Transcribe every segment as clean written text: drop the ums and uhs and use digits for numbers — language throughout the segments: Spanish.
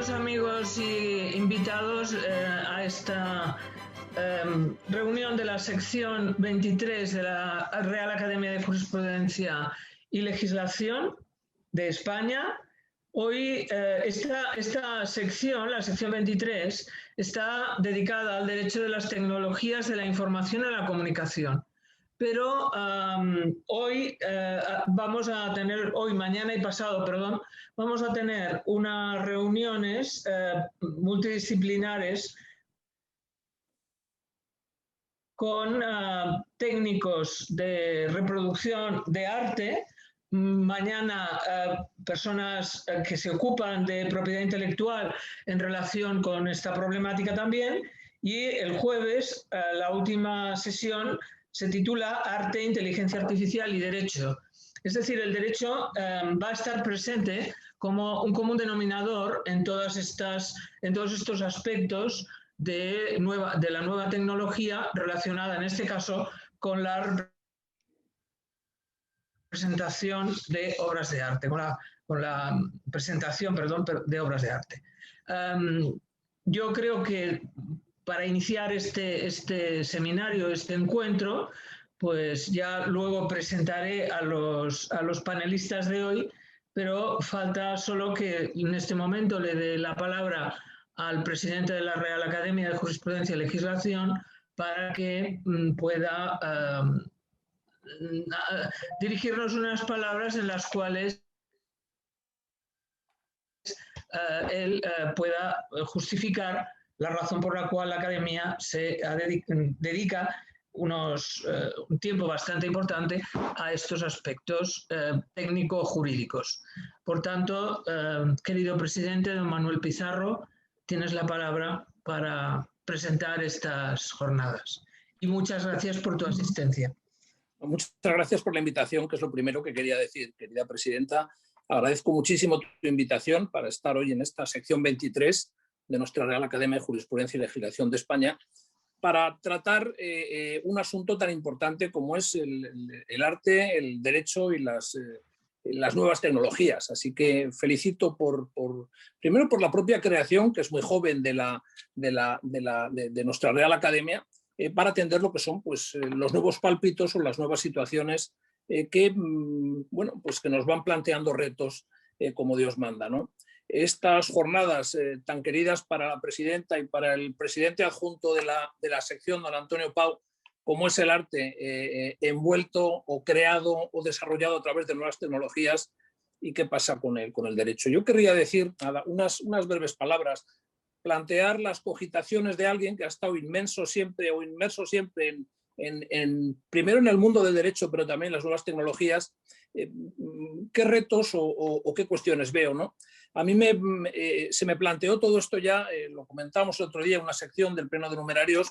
Queridos amigos y invitados a esta reunión de la sección 23 de la Real Academia de Jurisprudencia y Legislación de España. Hoy esta sección, la sección 23, está dedicada al derecho de las tecnologías de la información y la comunicación. Pero hoy vamos a tener, mañana y pasado, perdón, vamos a tener unas reuniones multidisciplinares con técnicos de reproducción de arte. Mañana personas que se ocupan de propiedad intelectual en relación con esta problemática también. Y el jueves la última sesión se titula Arte, Inteligencia Artificial y Derecho. Es decir, el derecho va a estar presente como un común denominador en todos estos aspectos de la nueva tecnología relacionada, en este caso, con la presentación de obras de arte, con la presentación, perdón, de obras de arte. Yo creo que para iniciar este seminario, este encuentro, pues ya luego presentaré a los panelistas de hoy, pero falta solo que en este momento le dé la palabra al presidente de la Real Academia de Jurisprudencia y Legislación para que pueda dirigirnos unas palabras en las cuales él pueda justificar la razón por la cual la Academia se dedica un tiempo bastante importante a estos aspectos técnico-jurídicos. Por tanto, querido presidente, don Manuel Pizarro, tienes la palabra para presentar estas jornadas. Y muchas gracias por tu asistencia. Muchas gracias por la invitación, que es lo primero que quería decir, querida presidenta. Agradezco muchísimo tu invitación para estar hoy en esta sección 23 de nuestra Real Academia de Jurisprudencia y Legislación de España para tratar un asunto tan importante como es el arte, el derecho y las nuevas tecnologías. Así que felicito primero por la propia creación, que es muy joven, de nuestra Real Academia, para atender lo que son pues, los nuevos pálpitos o las nuevas situaciones que nos van planteando retos como Dios manda, ¿no? Estas jornadas tan queridas para la presidenta y para el presidente adjunto de la sección, don Antonio Pau, como es el arte envuelto o creado o desarrollado a través de nuevas tecnologías y qué pasa con el derecho. Yo querría decir unas breves palabras, plantear las cogitaciones de alguien que ha estado inmerso siempre primero en el mundo del derecho, pero también en las nuevas tecnologías, qué retos o qué cuestiones veo, ¿no? A mí se me planteó todo esto ya, lo comentamos el otro día en una sección del Pleno de Numerarios,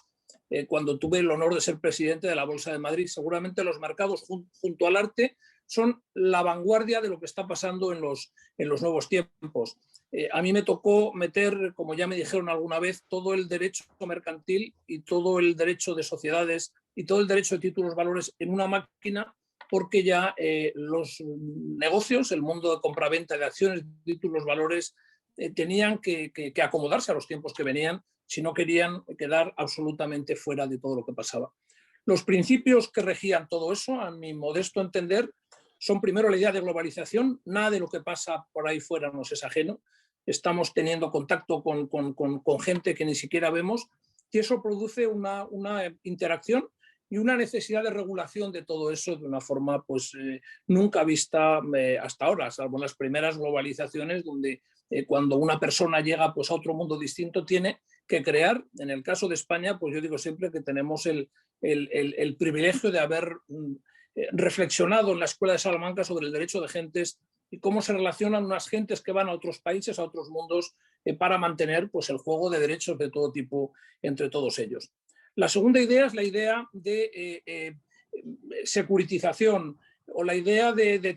cuando tuve el honor de ser presidente de la Bolsa de Madrid. Seguramente los mercados junto al arte son la vanguardia de lo que está pasando en los nuevos tiempos. A mí me tocó meter, como ya me dijeron alguna vez, todo el derecho mercantil y todo el derecho de sociedades y todo el derecho de títulos valores en una máquina, porque ya los negocios, el mundo de compraventa de acciones, títulos valores, tenían que acomodarse a los tiempos que venían si no querían quedar absolutamente fuera de todo lo que pasaba. Los principios que regían todo eso, a mi modesto entender, son primero la idea de globalización. Nada de lo que pasa por ahí fuera nos es ajeno. Estamos teniendo contacto con gente que ni siquiera vemos, y eso produce una interacción y una necesidad de regulación de todo eso de una forma pues, nunca vista hasta ahora, salvo en las primeras globalizaciones, donde cuando una persona llega pues, a otro mundo distinto tiene que crear. En el caso de España, pues yo digo siempre que tenemos el privilegio de haber reflexionado en la Escuela de Salamanca sobre el derecho de gentes y cómo se relacionan unas gentes que van a otros países, a otros mundos, para mantener pues, el juego de derechos de todo tipo entre todos ellos. La segunda idea es la idea de securitización o la idea de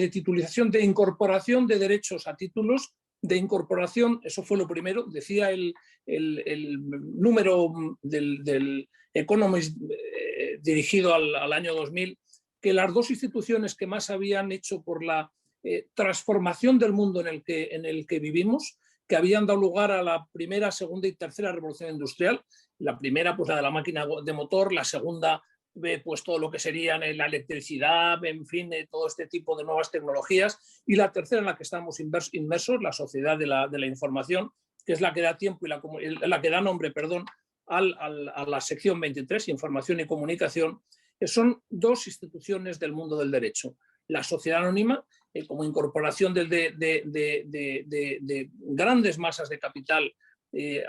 titulización, de incorporación de derechos a títulos, de incorporación. Eso fue lo primero. Decía el número del Economist dirigido al año 2000, que las dos instituciones que más habían hecho por la transformación del mundo en el que vivimos, que habían dado lugar a la primera, segunda y tercera revolución industrial. La primera, pues la de la máquina de motor, la segunda, pues todo lo que serían la electricidad, en fin, todo este tipo de nuevas tecnologías, y la tercera en la que estamos inmersos, la sociedad de la información, que es la que da tiempo y la que da nombre, perdón, a la sección 23, Información y Comunicación, que son dos instituciones del mundo del derecho. La sociedad anónima, como incorporación de grandes masas de capital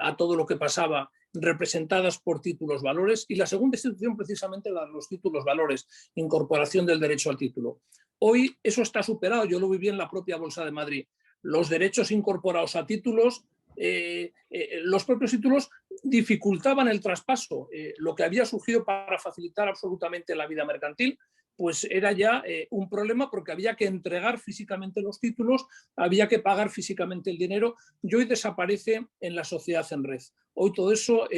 a todo lo que pasaba, representadas por títulos valores, y la segunda institución precisamente los títulos valores, incorporación del derecho al título. Hoy eso está superado, yo lo viví en la propia Bolsa de Madrid. Los derechos incorporados a títulos, los propios títulos dificultaban el traspaso. Lo que había surgido para facilitar absolutamente la vida mercantil, pues era ya un problema, porque había que entregar físicamente los títulos, había que pagar físicamente el dinero, y hoy desaparece en la sociedad en red. Hoy todo eso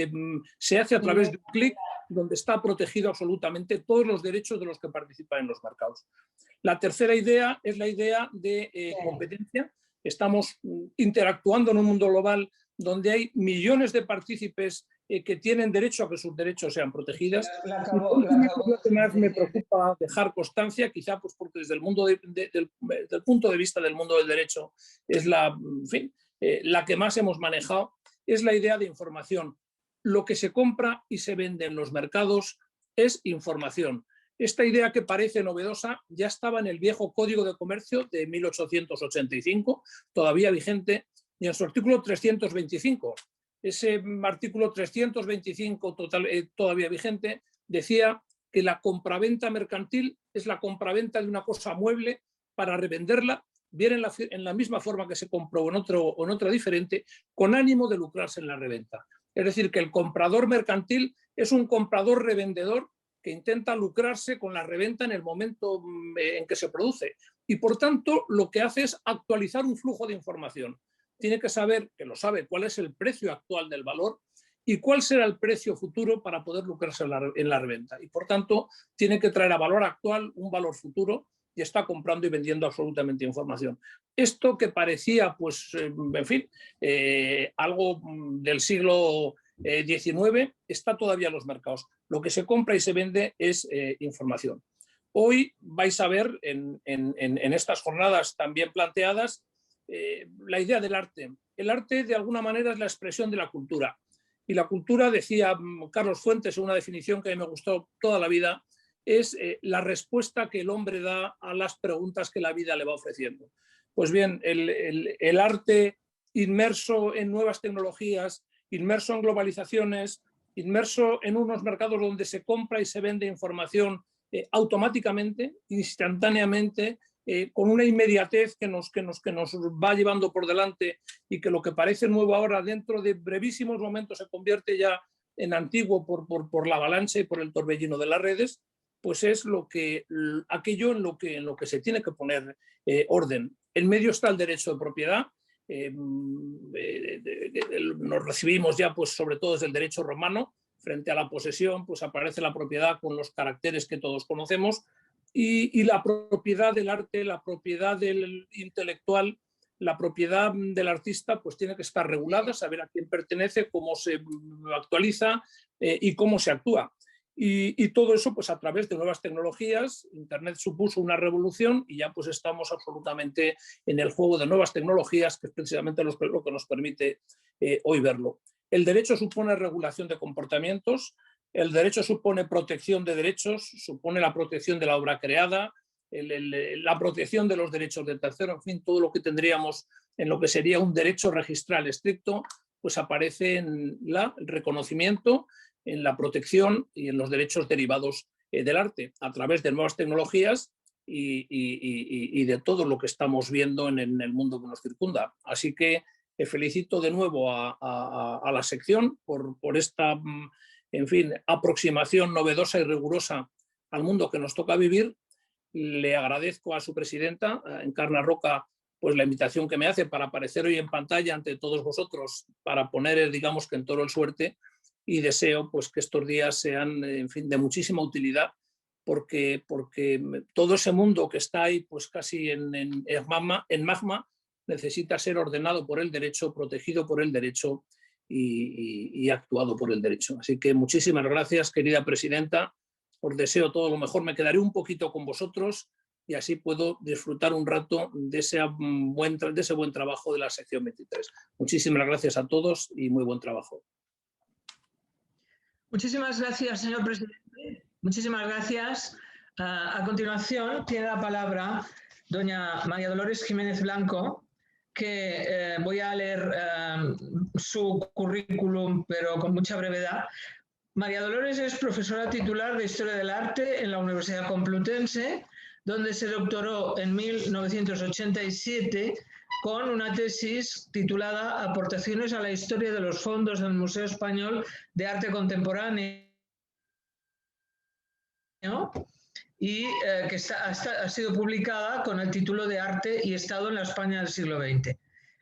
se hace a través de un clic, donde está protegido absolutamente todos los derechos de los que participan en los mercados. La tercera idea es la idea de competencia. Estamos interactuando en un mundo global donde hay millones de partícipes que tienen derecho a que sus derechos sean protegidos. Lo que más me preocupa dejar constancia, quizá pues porque desde el del punto de vista del mundo del derecho es la que más hemos manejado, es la idea de información. Lo que se compra y se vende en los mercados es información. Esta idea, que parece novedosa, ya estaba en el viejo Código de Comercio de 1885, todavía vigente, y en su artículo 325. Ese artículo 325 todavía vigente decía que la compraventa mercantil es la compraventa de una cosa mueble para revenderla, bien en la misma forma que se compró o en otra diferente, con ánimo de lucrarse en la reventa. Es decir, que el comprador mercantil es un comprador revendedor que intenta lucrarse con la reventa en el momento en que se produce. Y por tanto, lo que hace es actualizar un flujo de información. Tiene que saber, que lo sabe, cuál es el precio actual del valor y cuál será el precio futuro para poder lucrarse en la reventa. Y por tanto, tiene que traer a valor actual un valor futuro, y está comprando y vendiendo absolutamente información. Esto que parecía, pues, en fin, algo del siglo XIX, está todavía en los mercados. Lo que se compra y se vende es información. Hoy vais a ver en estas jornadas también planteadas la idea del arte. El arte, de alguna manera, es la expresión de la cultura. Y la cultura, decía Carlos Fuentes en una definición que a mí me gustó toda la vida, es la respuesta que el hombre da a las preguntas que la vida le va ofreciendo. Pues bien, el arte inmerso en nuevas tecnologías, inmerso en globalizaciones, inmerso en unos mercados donde se compra y se vende información automáticamente, instantáneamente, con una inmediatez que nos va llevando por delante, y que lo que parece nuevo ahora, dentro de brevísimos momentos, se convierte ya en antiguo por la avalancha y por el torbellino de las redes, pues es aquello en lo que se tiene que poner orden. En medio está el derecho de propiedad. Nos recibimos ya, pues, sobre todo desde el derecho romano. Frente a la posesión, pues aparece la propiedad con los caracteres que todos conocemos, y la propiedad del arte, la propiedad del intelectual, la propiedad del artista, pues tiene que estar regulada, saber a quién pertenece, cómo se actualiza y cómo se actúa. Y todo eso, pues, a través de nuevas tecnologías. Internet supuso una revolución, y ya pues estamos absolutamente en el juego de nuevas tecnologías, que es precisamente lo que nos permite hoy verlo. El derecho supone regulación de comportamientos, el derecho supone protección de derechos, supone la protección de la obra creada, la protección de los derechos del tercero, en fin, todo lo que tendríamos en lo que sería un derecho registral estricto, pues aparece en el reconocimiento, en la protección y en los derechos derivados del arte, a través de nuevas tecnologías y de todo lo que estamos viendo en el mundo que nos circunda. Así que felicito de nuevo a la sección por esta, en fin, aproximación novedosa y rigurosa al mundo que nos toca vivir. Le agradezco a su presidenta, Encarna Roca, pues la invitación que me hace para aparecer hoy en pantalla ante todos vosotros, para poner, digamos, que en todo el suerte, y deseo, pues, que estos días sean, en fin, de muchísima utilidad, porque todo ese mundo que está ahí, pues casi en magma, necesita ser ordenado por el derecho, protegido por el derecho y actuado por el derecho. Así que muchísimas gracias, querida presidenta. Os deseo todo lo mejor. Me quedaré un poquito con vosotros y así puedo disfrutar un rato de ese buen trabajo de la sección 23. Muchísimas gracias a todos y muy buen trabajo. Muchísimas gracias, señor presidente. Muchísimas gracias. A continuación, tiene la palabra doña María Dolores Jiménez Blanco, que voy a leer su currículum, pero con mucha brevedad. María Dolores es profesora titular de Historia del Arte en la Universidad Complutense, donde se doctoró en 1987 con una tesis titulada Aportaciones a la historia de los fondos del Museo Español de Arte Contemporáneo, y que ha sido publicada con el título de Arte y Estado en la España del siglo XX.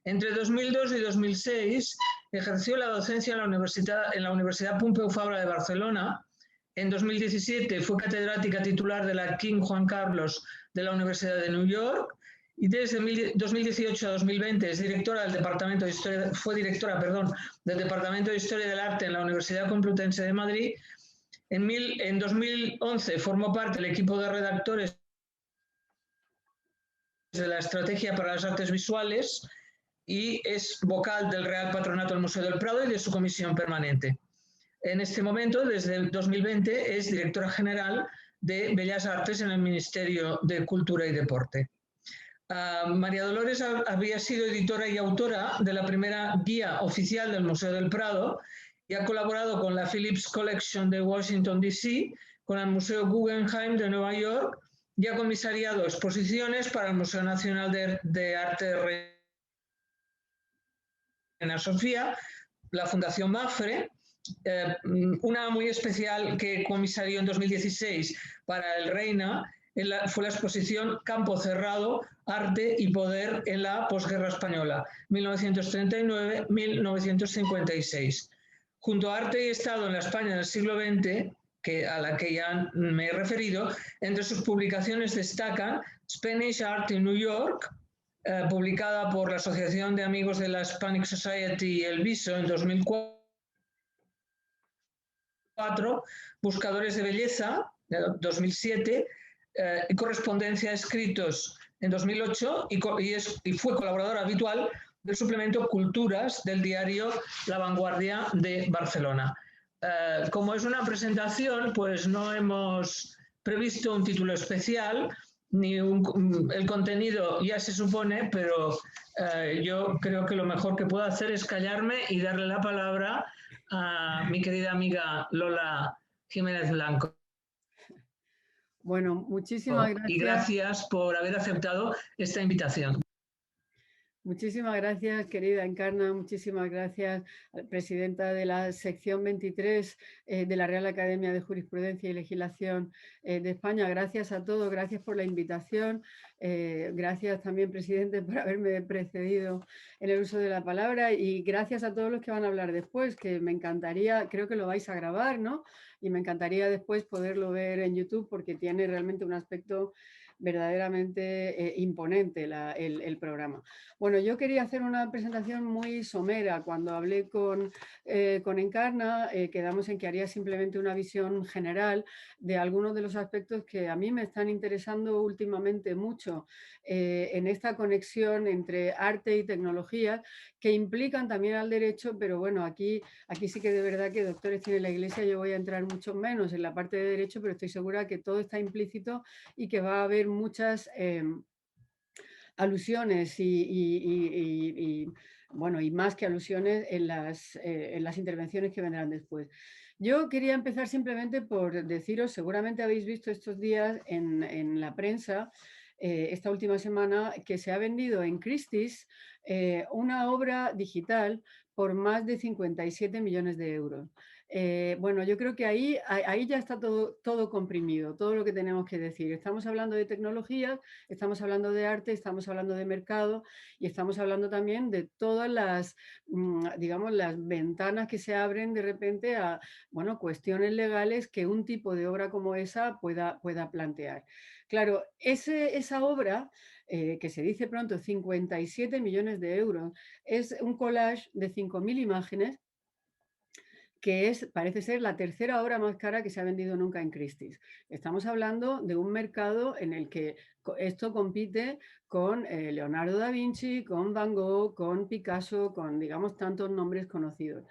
Entre 2002 y 2006 ejerció la docencia en la Universidad Pompeu Fabra de Barcelona. En 2017 fue catedrática titular de la King Juan Carlos de la Universidad de New York y desde 2018 a 2020 es directora del Departamento de Historia, fue directora, del Departamento de Historia del Arte en la Universidad Complutense de Madrid. En 2011 formó parte del equipo de redactores de la Estrategia para las Artes Visuales y es vocal del Real Patronato del Museo del Prado y de su comisión permanente. En este momento, desde el 2020, es directora general de Bellas Artes en el Ministerio de Cultura y Deporte. María Dolores había sido editora y autora de la primera guía oficial del Museo del Prado y ha colaborado con la Phillips Collection de Washington, D.C., con el Museo Guggenheim de Nueva York y ha comisariado exposiciones para el Museo Nacional de Arte de Reina Sofía, la Fundación Mafre, una muy especial que comisarió en 2016 para el Reina fue la exposición Campo Cerrado, Arte y Poder en la Posguerra Española, 1939-1956. Junto a Arte y Estado en la España del siglo XX, a la que ya me he referido, entre sus publicaciones destacan Spanish Art in New York, publicada por la Asociación de Amigos de la Hispanic Society y El Viso en 2004, Buscadores de Belleza, 2007, y Correspondencia Escritos en 2008 y fue colaboradora habitual del suplemento Culturas del diario La Vanguardia de Barcelona. Como es una presentación, pues no hemos previsto un título especial, ni el contenido ya se supone, pero yo creo que lo mejor que puedo hacer es callarme y darle la palabra a mi querida amiga Lola Jiménez Blanco. Bueno, muchísimas gracias. Y gracias por haber aceptado esta invitación. Muchísimas gracias, querida Encarna, muchísimas gracias, presidenta de la sección 23 de la Real Academia de Jurisprudencia y Legislación de España. Gracias a todos, gracias por la invitación. Gracias también, presidente, por haberme precedido en el uso de la palabra y gracias a todos los que van a hablar después, que me encantaría, creo que lo vais a grabar, ¿no? Y me encantaría después poderlo ver en YouTube porque tiene realmente un aspecto verdaderamente imponente el programa. Bueno, yo quería hacer una presentación muy somera. Cuando hablé con Encarna, quedamos en que haría simplemente una visión general de algunos de los aspectos que a mí me están interesando últimamente mucho en esta conexión entre arte y tecnología, que implican también al derecho, pero bueno, aquí sí que de verdad que doctores tiene la Iglesia, yo voy a entrar mucho menos en la parte de derecho, pero estoy segura que todo está implícito y que va a haber muchas alusiones bueno, y más que alusiones en las intervenciones que vendrán después. Yo quería empezar simplemente por deciros, seguramente habéis visto estos días en la prensa, esta última semana, que se ha vendido en Christie's una obra digital por más de 57 millones de euros. Bueno, yo creo que ahí ya está todo comprimido, todo lo que tenemos que decir. Estamos hablando de tecnologías, estamos hablando de arte, estamos hablando de mercado y estamos hablando también de todas las, digamos, las ventanas que se abren de repente a, bueno, cuestiones legales que un tipo de obra como esa pueda plantear. Claro, esa obra que se dice pronto, 57 millones de euros. Es un collage de 5.000 imágenes que parece ser la tercera obra más cara que se ha vendido nunca en Christie's. Estamos hablando de un mercado en el que esto compite con Leonardo da Vinci, con Van Gogh, con Picasso, con, digamos, tantos nombres conocidos.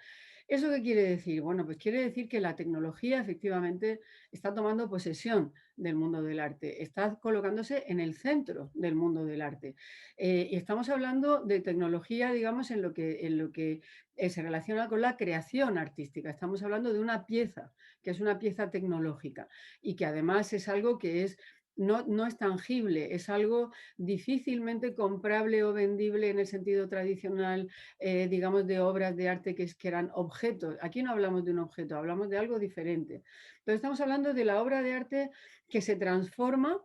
¿Eso qué quiere decir? Bueno, pues quiere decir que la tecnología efectivamente está tomando posesión del mundo del arte, está colocándose en el centro del mundo del arte. Y estamos hablando de tecnología, digamos, en lo que se relaciona con la creación artística. Estamos hablando de una pieza, que es una pieza tecnológica y que además es algo que no es tangible, es algo difícilmente comprable o vendible en el sentido tradicional, digamos, de obras de arte que eran objetos. Aquí no hablamos de un objeto, hablamos de algo diferente. Entonces estamos hablando de la obra de arte que se transforma.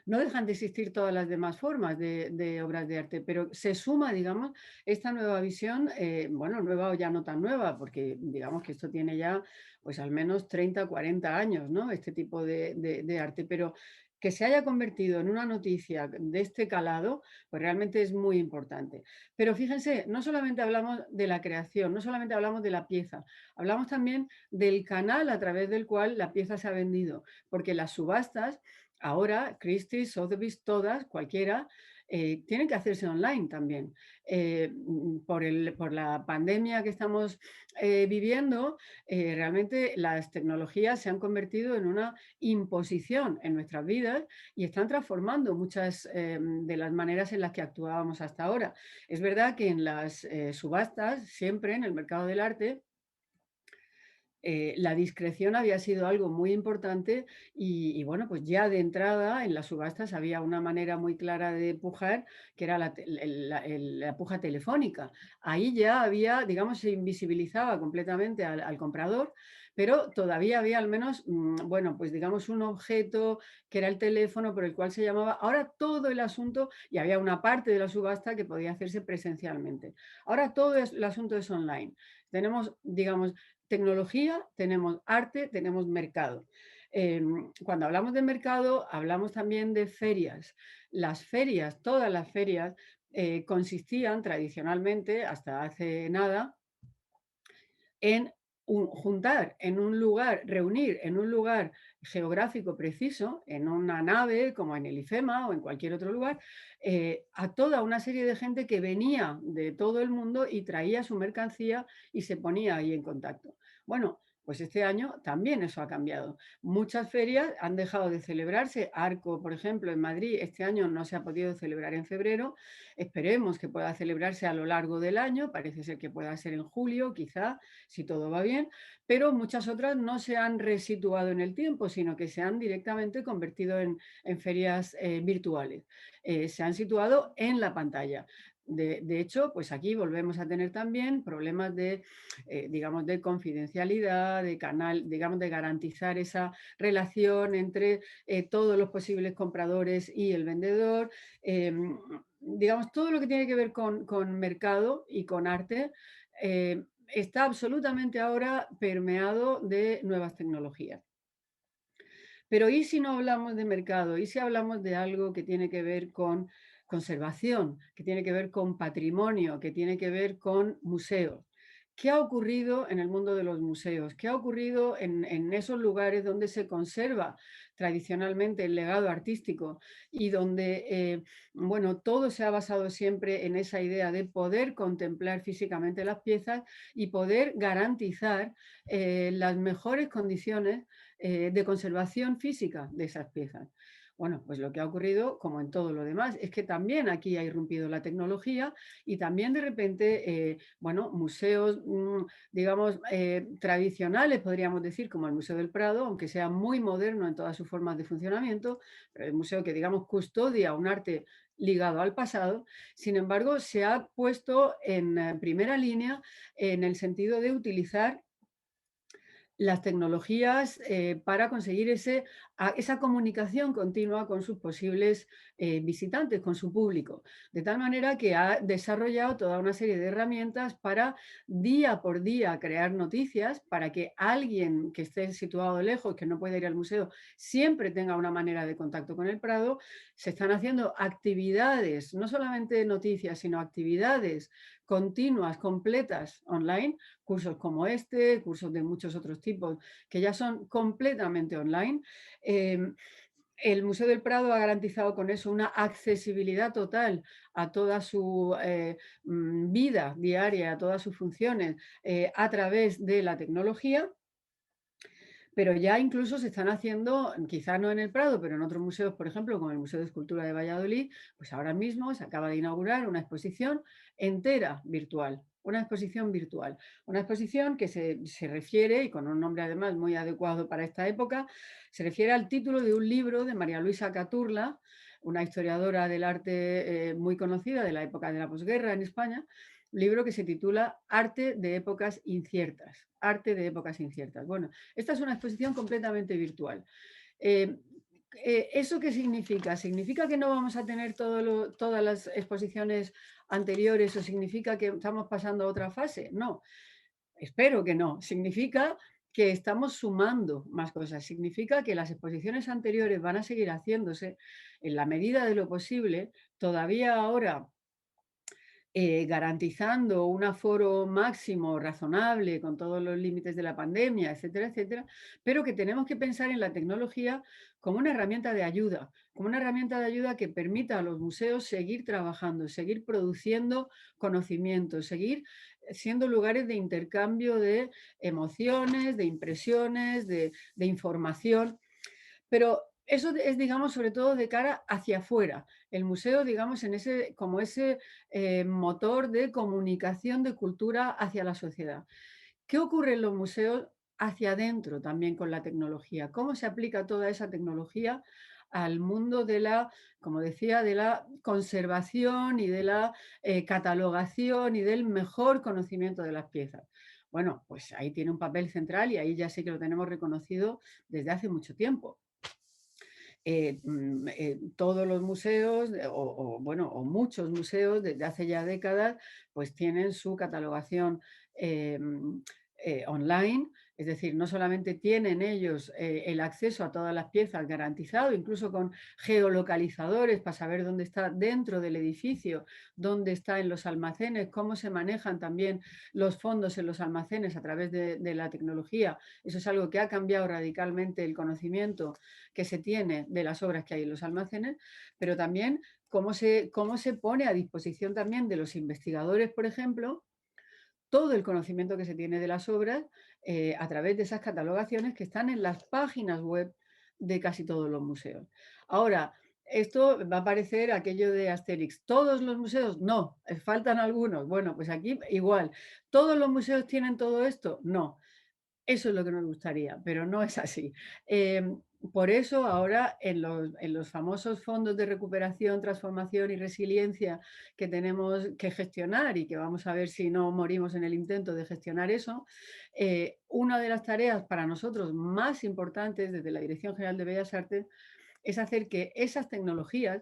No dejan de existir todas las demás formas de obras de arte, pero se suma, digamos, esta nueva visión, bueno, nueva o ya no tan nueva, porque digamos que esto tiene ya pues al menos 30, 40 años, ¿no? Este tipo de arte, pero que se haya convertido en una noticia de este calado, pues realmente es muy importante. Pero fíjense, no solamente hablamos de la creación, no solamente hablamos de la pieza, hablamos también del canal a través del cual la pieza se ha vendido, porque las subastas ahora, Christie's, Sotheby's, todas, cualquiera, tienen que hacerse online también. Por la pandemia que estamos viviendo, realmente las tecnologías se han convertido en una imposición en nuestras vidas y están transformando muchas de las maneras en las que actuábamos hasta ahora. Es verdad que en las subastas, siempre en el mercado del arte, la discreción había sido algo muy importante y, bueno, pues ya de entrada en las subastas había una manera muy clara de pujar, que era la puja telefónica. Ahí ya había, digamos, se invisibilizaba completamente al comprador, pero todavía había al menos, bueno, pues digamos un objeto que era el teléfono por el cual se llamaba. Ahora todo el asunto, y había una parte de la subasta que podía hacerse presencialmente. Ahora todo el asunto es online. Tenemos, digamos, tecnología, tenemos arte, tenemos mercado. Cuando hablamos de mercado, hablamos también de ferias. Las ferias, todas las ferias, consistían tradicionalmente, hasta hace nada, en juntar en un lugar, reunir en un lugar geográfico preciso, en una nave como en el IFEMA o en cualquier otro lugar, a toda una serie de gente que venía de todo el mundo y traía su mercancía y se ponía ahí en contacto. Bueno, pues este año también eso ha cambiado. Muchas ferias han dejado de celebrarse. Arco, por ejemplo, en Madrid, este año no se ha podido celebrar en febrero. Esperemos que pueda celebrarse a lo largo del año. Parece ser que pueda ser en julio, quizá, si todo va bien, pero muchas otras no se han resituado en el tiempo, sino que se han directamente convertido en ferias virtuales. Se han situado en la pantalla. De hecho, pues aquí volvemos a tener también problemas digamos, de confidencialidad, de canal, digamos, de garantizar esa relación entre todos los posibles compradores y el vendedor. Digamos, todo lo que tiene que ver con mercado y con arte está absolutamente ahora permeado de nuevas tecnologías. Pero ¿y si no hablamos de mercado? ¿Y si hablamos de algo que tiene que ver con conservación, que tiene que ver con patrimonio, que tiene que ver con museos? ¿Qué ha ocurrido en el mundo de los museos? ¿Qué ha ocurrido en esos lugares donde se conserva tradicionalmente el legado artístico y donde, bueno, todo se ha basado siempre en esa idea de poder contemplar físicamente las piezas y poder garantizar las mejores condiciones de conservación física de esas piezas? Bueno, pues lo que ha ocurrido, como en todo lo demás, es que también aquí ha irrumpido la tecnología y también de repente, bueno, museos, digamos, tradicionales, podríamos decir, como el Museo del Prado, aunque sea muy moderno en todas sus formas de funcionamiento, pero el museo que, digamos, custodia un arte ligado al pasado, sin embargo, se ha puesto en primera línea en el sentido de utilizar las tecnologías para conseguir esa comunicación continua con sus posibles visitantes, con su público. De tal manera que ha desarrollado toda una serie de herramientas para día por día crear noticias, para que alguien que esté situado lejos, que no puede ir al museo, siempre tenga una manera de contacto con el Prado. Se están haciendo actividades, no solamente noticias, sino actividades continuas, completas online, cursos como este, cursos de muchos otros tipos que ya son completamente online. El Museo del Prado ha garantizado con eso una accesibilidad total a toda su vida diaria, a todas sus funciones a través de la tecnología. Pero ya incluso se están haciendo, quizá no en el Prado, pero en otros museos, por ejemplo, como el Museo de Escultura de Valladolid, pues ahora mismo se acaba de inaugurar una exposición entera virtual. Una exposición virtual. Una exposición que se refiere, y con un nombre además muy adecuado para esta época, se refiere al título de un libro de María Luisa Caturla, una historiadora del arte muy conocida de la época de la posguerra en España, un libro que se titula Arte de épocas inciertas. Arte de épocas inciertas. Bueno, esta es una exposición completamente virtual. ¿Eso qué significa? ¿Significa que no vamos a tener todas las exposiciones anteriores o significa que estamos pasando a otra fase? No, espero que no. Significa que estamos sumando más cosas. Significa que las exposiciones anteriores van a seguir haciéndose en la medida de lo posible. Todavía ahora garantizando un aforo máximo razonable con todos los límites de la pandemia, etcétera, etcétera, pero que tenemos que pensar en la tecnología como una herramienta de ayuda, como una herramienta de ayuda que permita a los museos seguir trabajando, seguir produciendo conocimiento, seguir siendo lugares de intercambio de emociones, de impresiones, de información. Pero eso es, digamos, sobre todo de cara hacia afuera. El museo, digamos, como ese motor de comunicación de cultura hacia la sociedad. ¿Qué ocurre en los museos hacia adentro también con la tecnología? ¿Cómo se aplica toda esa tecnología al mundo de la, como decía, de la conservación y de la catalogación y del mejor conocimiento de las piezas? Bueno, pues ahí tiene un papel central y ahí ya sí que lo tenemos reconocido desde hace mucho tiempo. Todos los museos, bueno, o muchos museos desde hace ya décadas, pues tienen su catalogación online, es decir, no solamente tienen ellos el acceso a todas las piezas garantizado, incluso con geolocalizadores para saber dónde está dentro del edificio, dónde está en los almacenes, cómo se manejan también los fondos en los almacenes a través de la tecnología. Eso es algo que ha cambiado radicalmente el conocimiento que se tiene de las obras que hay en los almacenes, pero también cómo se pone a disposición también de los investigadores, por ejemplo, todo el conocimiento que se tiene de las obras a través de esas catalogaciones que están en las páginas web de casi todos los museos. Ahora, esto va a parecer aquello de Asterix. ¿Todos los museos? No, faltan algunos. Bueno, pues aquí igual. ¿Todos los museos tienen todo esto? No. Eso es lo que nos gustaría, pero no es así. Por eso ahora en los famosos fondos de recuperación, transformación y resiliencia que tenemos que gestionar y que vamos a ver si no morimos en el intento de gestionar eso, una de las tareas para nosotros más importantes desde la Dirección General de Bellas Artes es hacer que esas tecnologías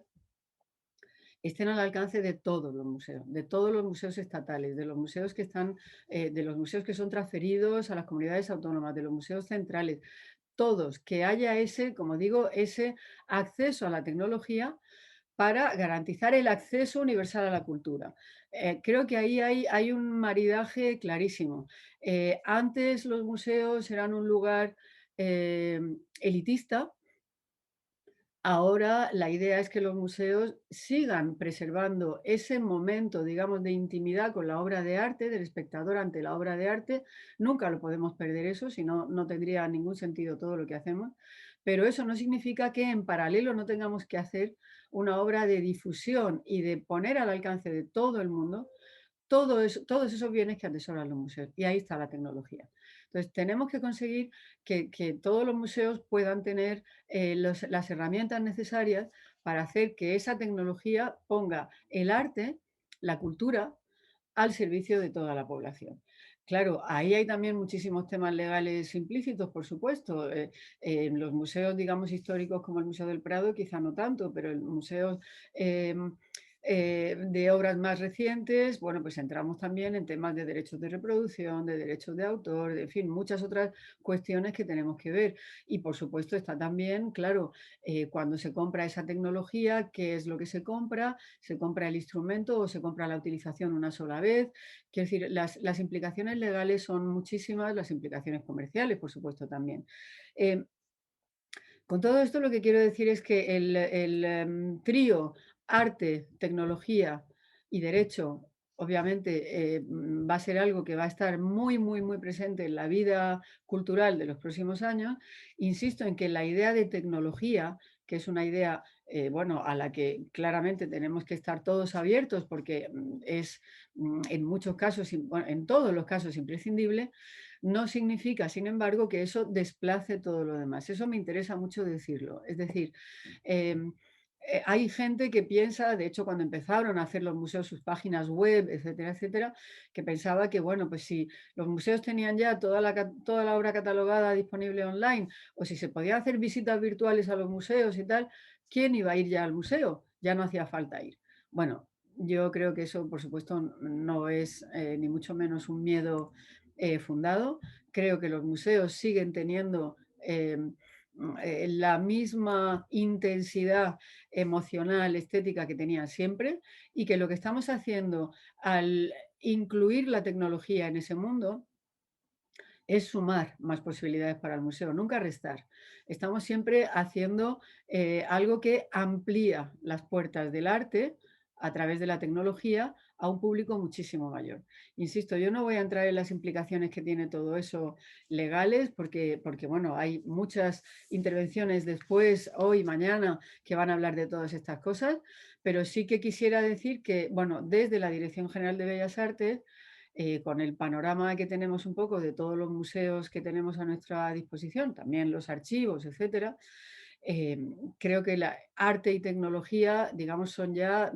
estén al alcance de todos los museos estatales, de los museos que están, de los museos que son transferidos a las comunidades autónomas, de los museos centrales, todos, que haya ese, como digo, ese acceso a la tecnología para garantizar el acceso universal a la cultura. Creo que ahí hay un maridaje clarísimo. Antes los museos eran un lugar elitista. Ahora la idea es que los museos sigan preservando ese momento, digamos, de intimidad con la obra de arte, del espectador ante la obra de arte. Nunca lo podemos perder eso, si no, no tendría ningún sentido todo lo que hacemos. Pero eso no significa que en paralelo no tengamos que hacer una obra de difusión y de poner al alcance de todo el mundo todos esos bienes que atesoran los museos. Y ahí está la tecnología. Entonces, tenemos que conseguir que todos los museos puedan tener las herramientas necesarias para hacer que esa tecnología ponga el arte, la cultura, al servicio de toda la población. Claro, ahí hay también muchísimos temas legales implícitos, por supuesto. En los museos, digamos, históricos como el Museo del Prado, quizá no tanto, pero en museos de obras más recientes, bueno, pues entramos también en temas de derechos de reproducción, de derechos de autor, en fin, muchas otras cuestiones que tenemos que ver. Y por supuesto está también, claro, cuando se compra esa tecnología, ¿qué es lo que se compra? ¿Se compra el instrumento o se compra la utilización una sola vez? Quiero decir, las implicaciones legales son muchísimas, las implicaciones comerciales, por supuesto, también. Con todo esto lo que quiero decir es que el trío arte, tecnología y derecho, obviamente, va a ser algo que va a estar muy, muy, muy presente en la vida cultural de los próximos años. Insisto en que la idea de tecnología, que es una idea, bueno, a la que claramente tenemos que estar todos abiertos porque es en muchos casos, bueno, en todos los casos imprescindible, no significa, sin embargo, que eso desplace todo lo demás. Eso me interesa mucho decirlo. Es decir, hay gente que piensa, de hecho, cuando empezaron a hacer los museos sus páginas web, etcétera, etcétera, que pensaba que, bueno, pues si los museos tenían ya toda la obra catalogada disponible online, o si se podían hacer visitas virtuales a los museos y tal, ¿quién iba a ir ya al museo? Ya no hacía falta ir. Bueno, yo creo que eso, por supuesto, no es ni mucho menos un miedo fundado. Creo que los museos siguen teniendo la misma intensidad emocional, estética que tenían siempre, y que lo que estamos haciendo al incluir la tecnología en ese mundo es sumar más posibilidades para el museo, nunca restar. Estamos siempre haciendo algo que amplía las puertas del arte a través de la tecnología a un público muchísimo mayor. Insisto, yo no voy a entrar en las implicaciones que tiene todo eso legales, porque bueno, hay muchas intervenciones después, hoy, mañana, que van a hablar de todas estas cosas, pero sí que quisiera decir que, bueno, desde la Dirección General de Bellas Artes, con el panorama que tenemos un poco de todos los museos que tenemos a nuestra disposición, también los archivos, etcétera, creo que la arte y tecnología, digamos, son ya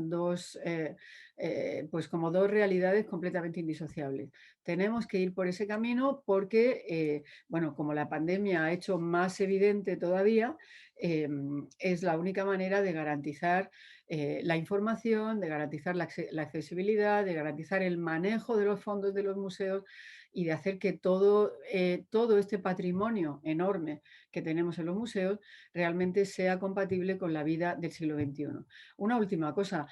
pues como dos realidades completamente indisociables. Tenemos que ir por ese camino porque, bueno, como la pandemia ha hecho más evidente todavía, es la única manera de garantizar la información, de garantizar la accesibilidad, de garantizar el manejo de los fondos de los museos y de hacer que todo este patrimonio enorme que tenemos en los museos realmente sea compatible con la vida del siglo XXI. Una última cosa,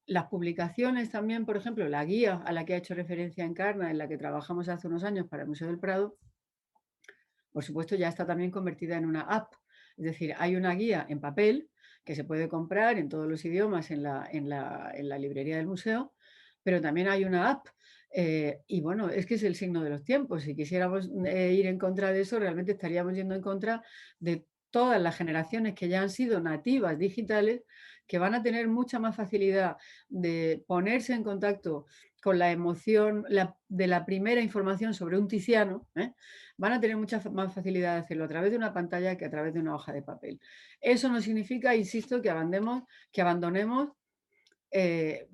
las publicaciones también, por ejemplo, la guía a la que ha hecho referencia Encarna, en la que trabajamos hace unos años para el Museo del Prado, por supuesto ya está también convertida en una app. Es decir, hay una guía en papel que se puede comprar en todos los idiomas en la librería del museo, pero también hay una app. Y bueno, es que es el signo de los tiempos. Si quisiéramos ir en contra de eso, realmente estaríamos yendo en contra de todas las generaciones que ya han sido nativas digitales, que van a tener mucha más facilidad de ponerse en contacto con la emoción de la primera información sobre un Tiziano, van a tener mucha más facilidad de hacerlo a través de una pantalla que a través de una hoja de papel. Eso no significa, insisto, que abandonemos la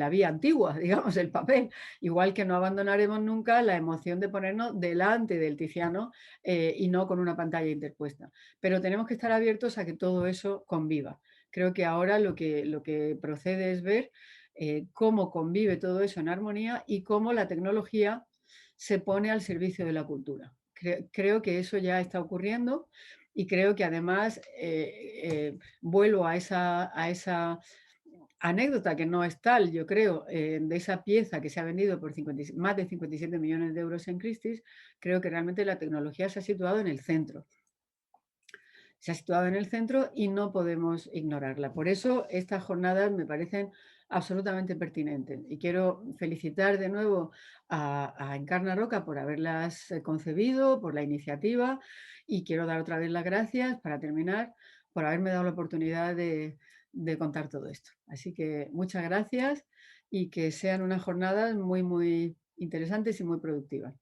vía antigua, digamos, el papel, igual que no abandonaremos nunca la emoción de ponernos delante del Tiziano y no con una pantalla interpuesta. Pero tenemos que estar abiertos a que todo eso conviva. Creo que ahora lo que procede es ver cómo convive todo eso en armonía y cómo la tecnología se pone al servicio de la cultura. Creo que eso ya está ocurriendo y creo que además vuelvo a esa anécdota que no es tal, yo creo, de esa pieza que se ha vendido por más de 57 millones de euros en Christie's. Creo que realmente la tecnología se ha situado en el centro. Se ha situado en el centro y no podemos ignorarla. Por eso estas jornadas me parecen absolutamente pertinentes. Y quiero felicitar de nuevo a Encarna Roca por haberlas concebido, por la iniciativa, y quiero dar otra vez las gracias, para terminar, por haberme dado la oportunidad de contar todo esto. Así que muchas gracias y que sean unas jornadas muy, muy interesantes y muy productivas.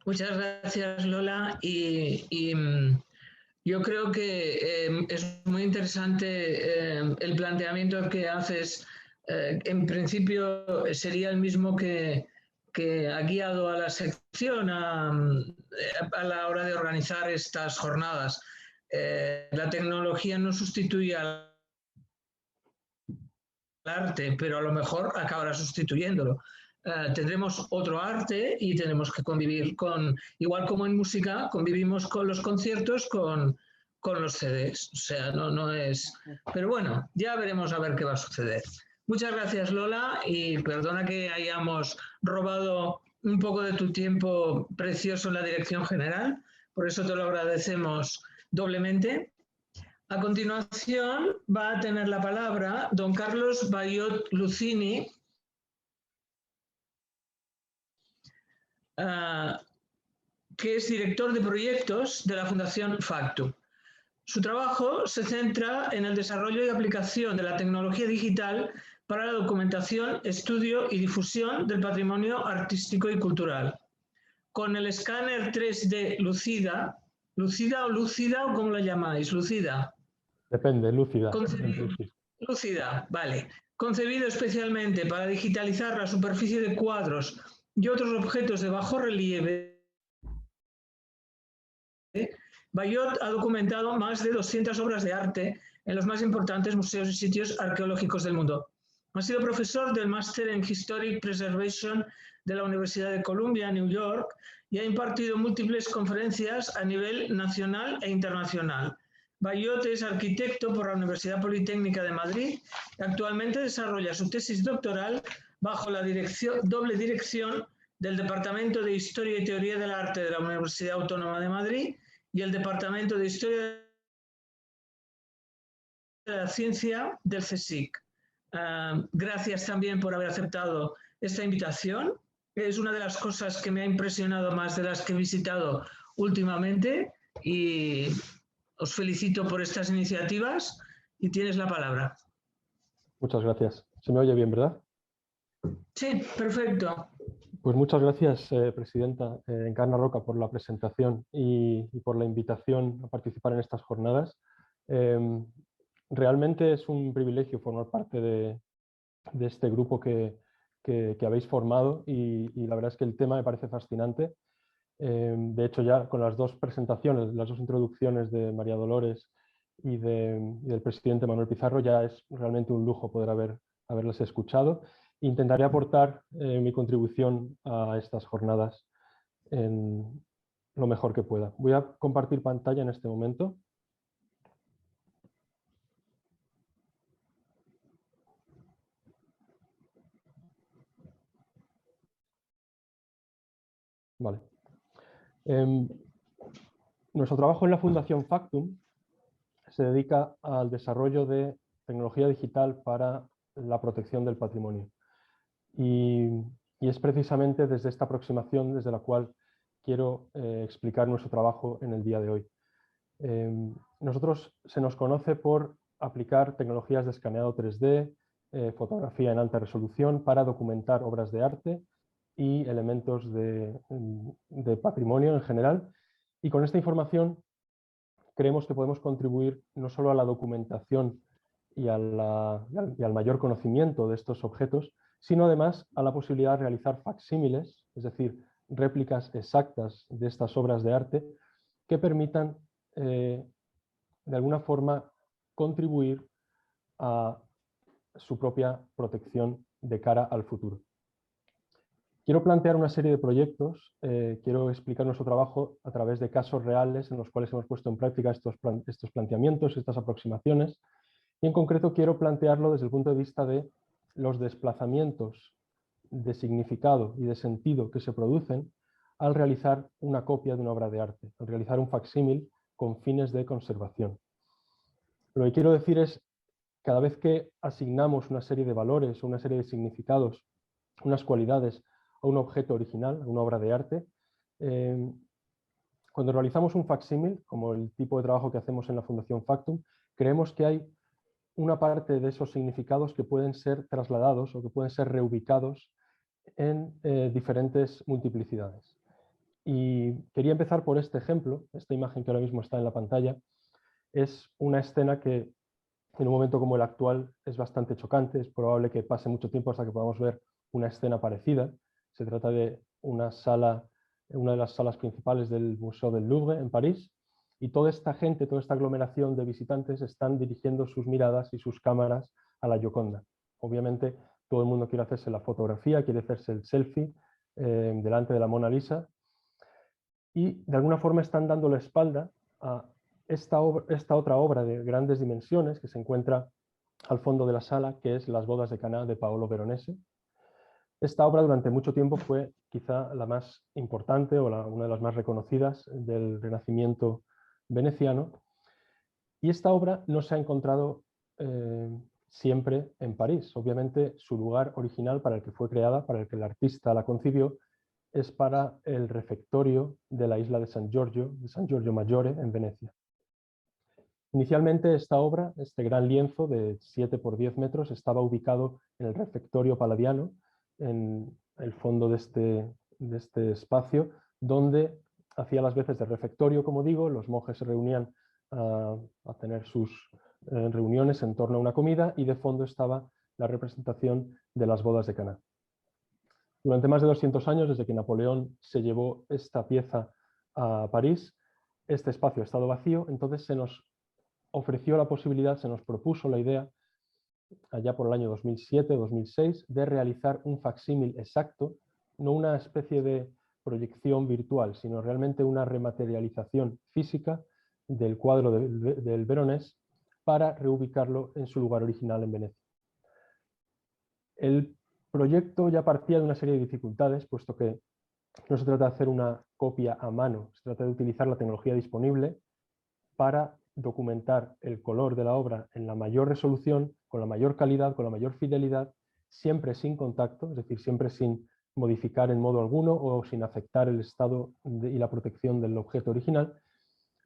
Muchas gracias, Lola. Y yo creo que es muy interesante el planteamiento que haces en principio sería el mismo que ha guiado a la sección a la hora de organizar estas jornadas. La tecnología no sustituye al arte, pero a lo mejor acabará sustituyéndolo. Tendremos otro arte y tenemos que convivir igual como en música, convivimos con los conciertos, con los CDs. O sea, no es... Pero bueno, ya veremos a ver qué va a suceder. Muchas gracias, Lola, y perdona que hayamos robado un poco de tu tiempo precioso en la dirección general, por eso te lo agradecemos doblemente. A continuación va a tener la palabra don Carlos Bayot Lucini, que es director de proyectos de la Fundación Factum. Su trabajo se centra en el desarrollo y aplicación de la tecnología digital para la documentación, estudio y difusión del patrimonio artístico y cultural. Con el escáner 3D Lucida, ¿Lucida o Lúcida o cómo lo llamáis? Lucida. Depende, lúcida. Lúcida, vale. Concebido especialmente para digitalizar la superficie de cuadros y otros objetos de bajo relieve, Bayot ha documentado más de 200 obras de arte en los más importantes museos y sitios arqueológicos del mundo. Ha sido profesor del Máster en Historic Preservation de la Universidad de Columbia, New York, y ha impartido múltiples conferencias a nivel nacional e internacional. Bayot es arquitecto por la Universidad Politécnica de Madrid y actualmente desarrolla su tesis doctoral bajo la doble dirección del Departamento de Historia y Teoría del Arte de la Universidad Autónoma de Madrid y el Departamento de Historia de la Ciencia del CSIC. Gracias también por haber aceptado esta invitación. Es una de las cosas que me ha impresionado más de las que he visitado últimamente y os felicito por estas iniciativas y tienes la palabra. Muchas gracias. ¿Se me oye bien, verdad? Sí, perfecto. Pues muchas gracias, presidenta Encarna Roca, por la presentación y por la invitación a participar en estas jornadas. Realmente es un privilegio formar parte de este grupo que habéis formado y la verdad es que el tema me parece fascinante. De hecho, ya con las dos presentaciones, las dos introducciones de María Dolores y del presidente Manuel Pizarro, ya es realmente un lujo poder haberlas escuchado. Intentaré aportar mi contribución a estas jornadas en lo mejor que pueda. Voy a compartir pantalla en este momento. Vale. Nuestro trabajo en la Fundación Factum se dedica al desarrollo de tecnología digital para la protección del patrimonio. Y es precisamente desde esta aproximación desde la cual quiero explicar nuestro trabajo en el día de hoy. Nosotros se nos conoce por aplicar tecnologías de escaneado 3D, fotografía en alta resolución para documentar obras de arte y elementos de patrimonio en general. Y con esta información creemos que podemos contribuir no solo a la documentación y al mayor conocimiento de estos objetos, sino además a la posibilidad de realizar facsímiles, es decir, réplicas exactas de estas obras de arte que permitan de alguna forma contribuir a su propia protección de cara al futuro. Quiero plantear una serie de proyectos, quiero explicar nuestro trabajo a través de casos reales en los cuales hemos puesto en práctica estos planteamientos, estas aproximaciones, y en concreto quiero plantearlo desde el punto de vista de los desplazamientos de significado y de sentido que se producen al realizar una copia de una obra de arte, al realizar un facsímil con fines de conservación. Lo que quiero decir es, cada vez que asignamos una serie de valores o una serie de significados, unas cualidades a un objeto original, a una obra de arte, cuando realizamos un facsímil, como el tipo de trabajo que hacemos en la Fundación Factum, creemos que hay una parte de esos significados que pueden ser trasladados o que pueden ser reubicados en diferentes multiplicidades. Y quería empezar por este ejemplo. Esta imagen que ahora mismo está en la pantalla es una escena que en un momento como el actual es bastante chocante. Es probable que pase mucho tiempo hasta que podamos ver una escena parecida. Se trata de una de las salas principales del Museo del Louvre en París, y toda esta gente, toda esta aglomeración de visitantes están dirigiendo sus miradas y sus cámaras a la Gioconda. Obviamente todo el mundo quiere hacerse la fotografía, quiere hacerse el selfie delante de la Mona Lisa, y de alguna forma están dando la espalda a esta otra obra de grandes dimensiones que se encuentra al fondo de la sala, que es Las bodas de Caná de Paolo Veronese. Esta obra durante mucho tiempo fue quizá la más importante o una de las más reconocidas del Renacimiento veneciano, y esta obra no se ha encontrado siempre en París. Obviamente su lugar original para el que fue creada, para el que el artista la concibió, es para el refectorio de la isla de San Giorgio Maggiore, en Venecia. Inicialmente esta obra, este gran lienzo de 7 por 10 metros, estaba ubicado en el refectorio paladiano, en el fondo de este espacio, donde hacía las veces de refectorio, como digo. Los monjes se reunían a tener sus reuniones en torno a una comida, y de fondo estaba la representación de las bodas de Caná. Durante más de 200 años, desde que Napoleón se llevó esta pieza a París, este espacio ha estado vacío. Entonces se nos ofreció la posibilidad, se nos propuso la idea, allá por el año 2007-2006, de realizar un facsímil exacto, no una especie de proyección virtual, sino realmente una rematerialización física del cuadro del Veronés, para reubicarlo en su lugar original en Venecia. El proyecto ya partía de una serie de dificultades, puesto que no se trata de hacer una copia a mano, se trata de utilizar la tecnología disponible para documentar el color de la obra en la mayor resolución, con la mayor calidad, con la mayor fidelidad, siempre sin contacto, es decir, siempre sin modificar en modo alguno o sin afectar el estado y la protección del objeto original,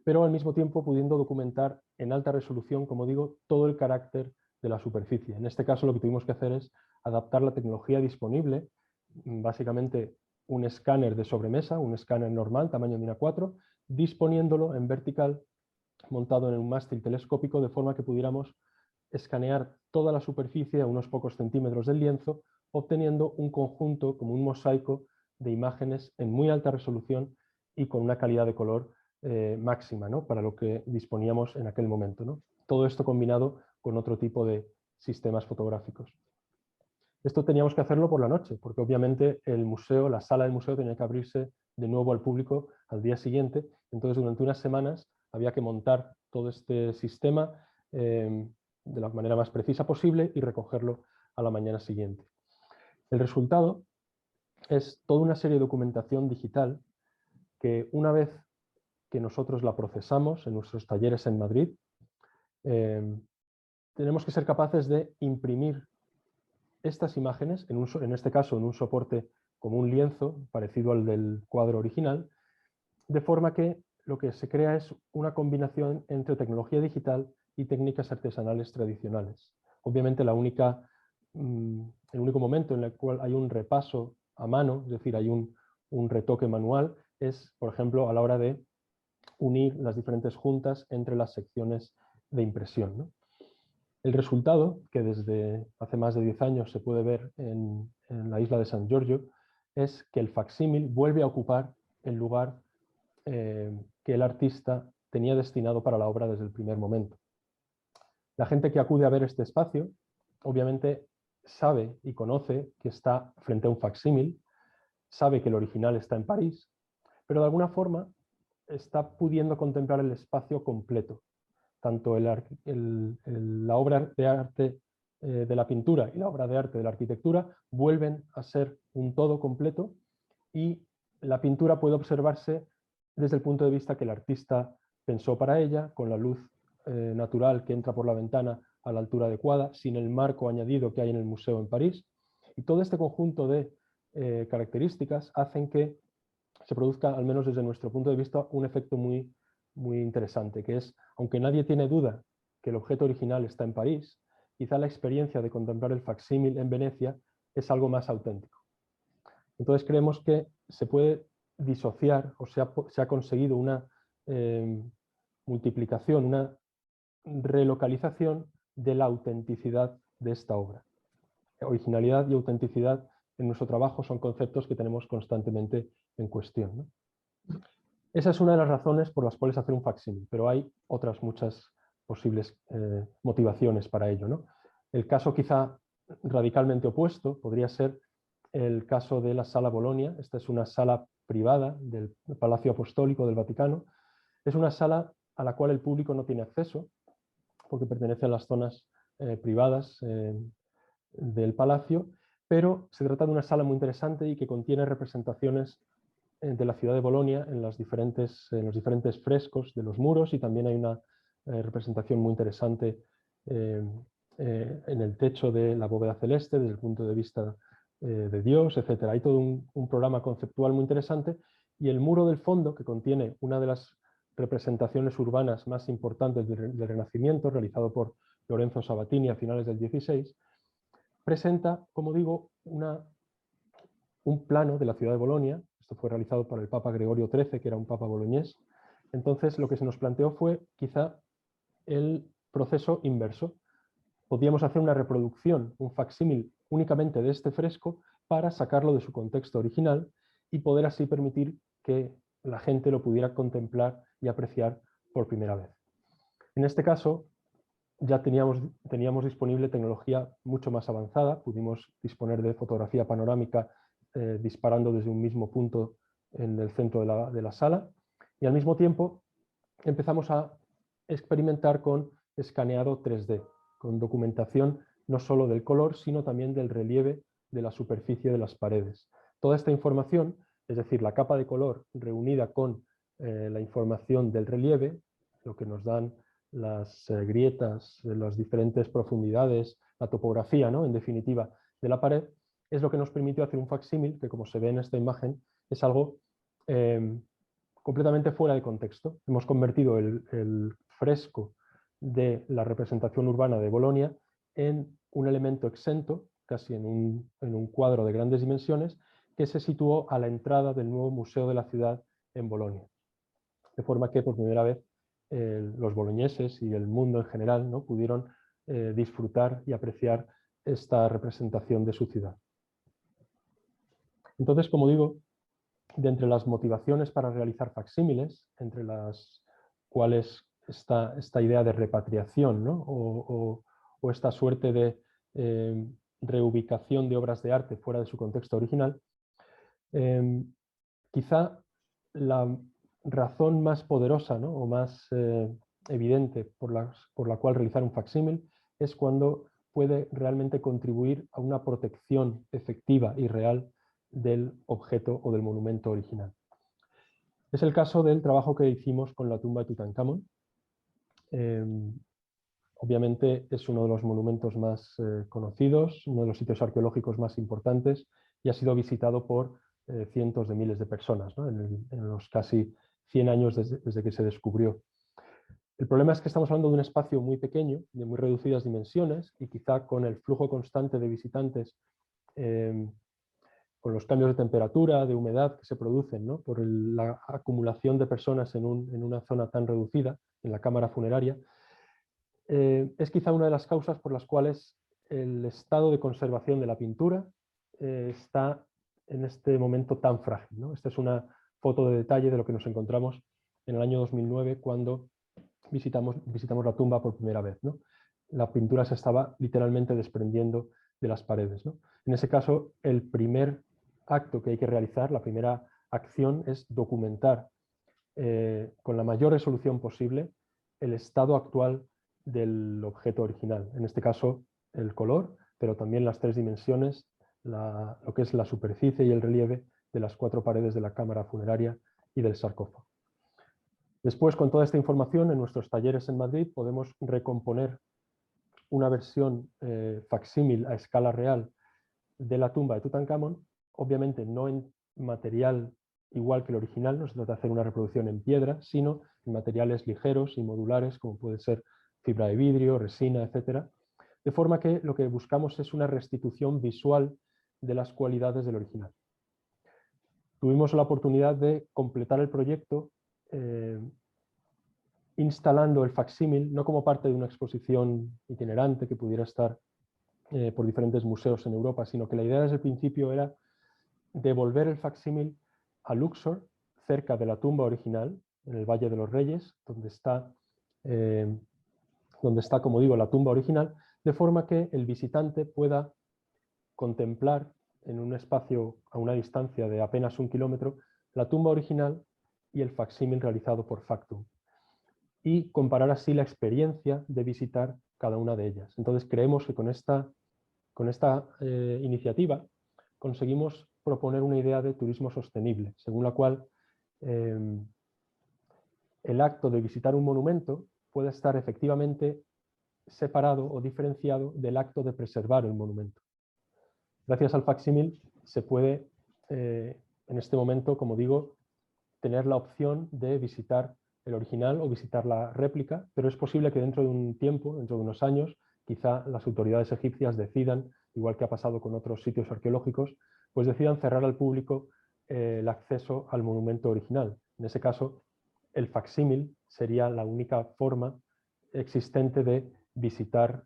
pero al mismo tiempo pudiendo documentar en alta resolución, como digo, todo el carácter de la superficie. En este caso lo que tuvimos que hacer es adaptar la tecnología disponible, básicamente un escáner de sobremesa, un escáner normal, tamaño DIN A4, disponiéndolo en vertical, montado en un mástil telescópico, de forma que pudiéramos escanear toda la superficie a unos pocos centímetros del lienzo, obteniendo un conjunto, como un mosaico, de imágenes en muy alta resolución y con una calidad de color máxima, ¿no?, para lo que disponíamos en aquel momento, ¿no? Todo esto combinado con otro tipo de sistemas fotográficos. Esto teníamos que hacerlo por la noche, porque obviamente el museo, la sala del museo, tenía que abrirse de nuevo al público al día siguiente. Entonces, durante unas semanas había que montar todo este sistema de la manera más precisa posible y recogerlo a la mañana siguiente. El resultado es toda una serie de documentación digital que, una vez que nosotros la procesamos en nuestros talleres en Madrid, tenemos que ser capaces de imprimir estas imágenes, en este caso en un soporte como un lienzo, parecido al del cuadro original, de forma que lo que se crea es una combinación entre tecnología digital y técnicas artesanales tradicionales. Obviamente el único momento en el cual hay un repaso a mano, es decir, hay un retoque manual, es, por ejemplo, a la hora de unir las diferentes juntas entre las secciones de impresión, ¿no? El resultado, que desde hace más de 10 años se puede ver en la isla de San Giorgio, es que el facsímil vuelve a ocupar el lugar que el artista tenía destinado para la obra desde el primer momento. La gente que acude a ver este espacio, obviamente sabe y conoce que está frente a un facsímil, sabe que el original está en París, pero de alguna forma está pudiendo contemplar el espacio completo. Tanto la obra de arte de la pintura y la obra de arte de la arquitectura vuelven a ser un todo completo, y la pintura puede observarse desde el punto de vista que el artista pensó para ella, con la luz natural que entra por la ventana a la altura adecuada, sin el marco añadido que hay en el museo en París. Y todo este conjunto de características hacen que se produzca, al menos desde nuestro punto de vista, un efecto muy, muy interesante, que es, aunque nadie tiene duda que el objeto original está en París, quizá la experiencia de contemplar el facsímil en Venecia es algo más auténtico. Entonces creemos que se puede disociar, o se ha conseguido una multiplicación, una relocalización de la autenticidad de esta obra. Originalidad y autenticidad en nuestro trabajo son conceptos que tenemos constantemente en cuestión, ¿no? Esa es una de las razones por las cuales hacer un facsímil, pero hay otras muchas posibles motivaciones para ello, ¿no? El caso quizá radicalmente opuesto podría ser el caso de la Sala Bolonia. Esta es una sala privada del Palacio Apostólico del Vaticano. Es una sala a la cual el público no tiene acceso porque pertenece a las zonas privadas del palacio, pero se trata de una sala muy interesante y que contiene representaciones de la ciudad de Bolonia en los diferentes frescos de los muros, y también hay una representación muy interesante en el techo de la bóveda celeste desde el punto de vista de Dios, etc. Hay todo un programa conceptual muy interesante, y el muro del fondo, que contiene una de las representaciones urbanas más importantes del Renacimiento, realizado por Lorenzo Sabatini a finales del XVI, presenta, como digo, un plano de la ciudad de Bolonia. Esto fue realizado por el Papa Gregorio XIII, que era un papa boloñés. Entonces, lo que se nos planteó fue quizá el proceso inverso. Podíamos hacer una reproducción, un facsímil únicamente de este fresco para sacarlo de su contexto original y poder así permitir que la gente lo pudiera contemplar y apreciar por primera vez. En este caso, ya teníamos disponible tecnología mucho más avanzada. Pudimos disponer de fotografía panorámica disparando desde un mismo punto en el centro de la sala, y al mismo tiempo empezamos a experimentar con escaneado 3D, con documentación no solo del color, sino también del relieve de la superficie de las paredes. Toda esta información, es decir, la capa de color reunida con la información del relieve, lo que nos dan las grietas, las diferentes profundidades, la topografía, ¿no?, en definitiva, de la pared, es lo que nos permitió hacer un facsímil que, como se ve en esta imagen, es algo completamente fuera de contexto. Hemos convertido el fresco de la representación urbana de Bolonia en un elemento exento, casi en un cuadro de grandes dimensiones, que se situó a la entrada del nuevo museo de la ciudad en Bolonia. De forma que por primera vez los boloñeses y el mundo en general, ¿no?, pudieron disfrutar y apreciar esta representación de su ciudad. Entonces, como digo, de entre las motivaciones para realizar facsímiles, entre las cuales está esta idea de repatriación, ¿no?, o esta suerte de reubicación de obras de arte fuera de su contexto original, quizá la razón más poderosa, ¿no?, o más evidente por la cual realizar un facsímil es cuando puede realmente contribuir a una protección efectiva y real del objeto o del monumento original. Es el caso del trabajo que hicimos con la tumba de Tutankamón. Obviamente es uno de los monumentos más conocidos, uno de los sitios arqueológicos más importantes, y ha sido visitado por cientos de miles de personas, ¿no?, en los casi 100 años desde que se descubrió. El problema es que estamos hablando de un espacio muy pequeño, de muy reducidas dimensiones, y quizá con el flujo constante de visitantes, con los cambios de temperatura, de humedad que se producen, ¿no?, por la acumulación de personas en una zona tan reducida, en la cámara funeraria, es quizá una de las causas por las cuales el estado de conservación de la pintura está en este momento tan frágil, ¿no? Esta es una foto de detalle de lo que nos encontramos en el año 2009 cuando visitamos la tumba por primera vez, ¿no? La pintura se estaba literalmente desprendiendo de las paredes, ¿no? En ese caso, el primer acto que hay que realizar, la primera acción, es documentar con la mayor resolución posible el estado actual del objeto original. En este caso, el color, pero también las 3 dimensiones, lo que es la superficie y el relieve de las 4 paredes de la cámara funeraria y del sarcófago. Después, con toda esta información, en nuestros talleres en Madrid podemos recomponer una versión facsímil a escala real de la tumba de Tutankamón, obviamente no en material igual que el original, no se trata de hacer una reproducción en piedra, sino en materiales ligeros y modulares, como puede ser fibra de vidrio, resina, etc. De forma que lo que buscamos es una restitución visual de las cualidades del original. Tuvimos la oportunidad de completar el proyecto instalando el facsímil, no como parte de una exposición itinerante que pudiera estar por diferentes museos en Europa, sino que la idea desde el principio era devolver el facsímil a Luxor, cerca de la tumba original, en el Valle de los Reyes, donde está, como digo, la tumba original, de forma que el visitante pueda contemplar en un espacio a una distancia de apenas 1 kilómetro la tumba original y el facsímil realizado por Factum, y comparar así la experiencia de visitar cada una de ellas. Entonces creemos que con esta iniciativa conseguimos proponer una idea de turismo sostenible, según la cual el acto de visitar un monumento puede estar efectivamente separado o diferenciado del acto de preservar el monumento. Gracias al facsímil se puede, en este momento, como digo, tener la opción de visitar el original o visitar la réplica, pero es posible que dentro de un tiempo, dentro de unos años, quizá las autoridades egipcias decidan, igual que ha pasado con otros sitios arqueológicos, pues decidan cerrar al público el acceso al monumento original. En ese caso, el facsímil sería la única forma existente de visitar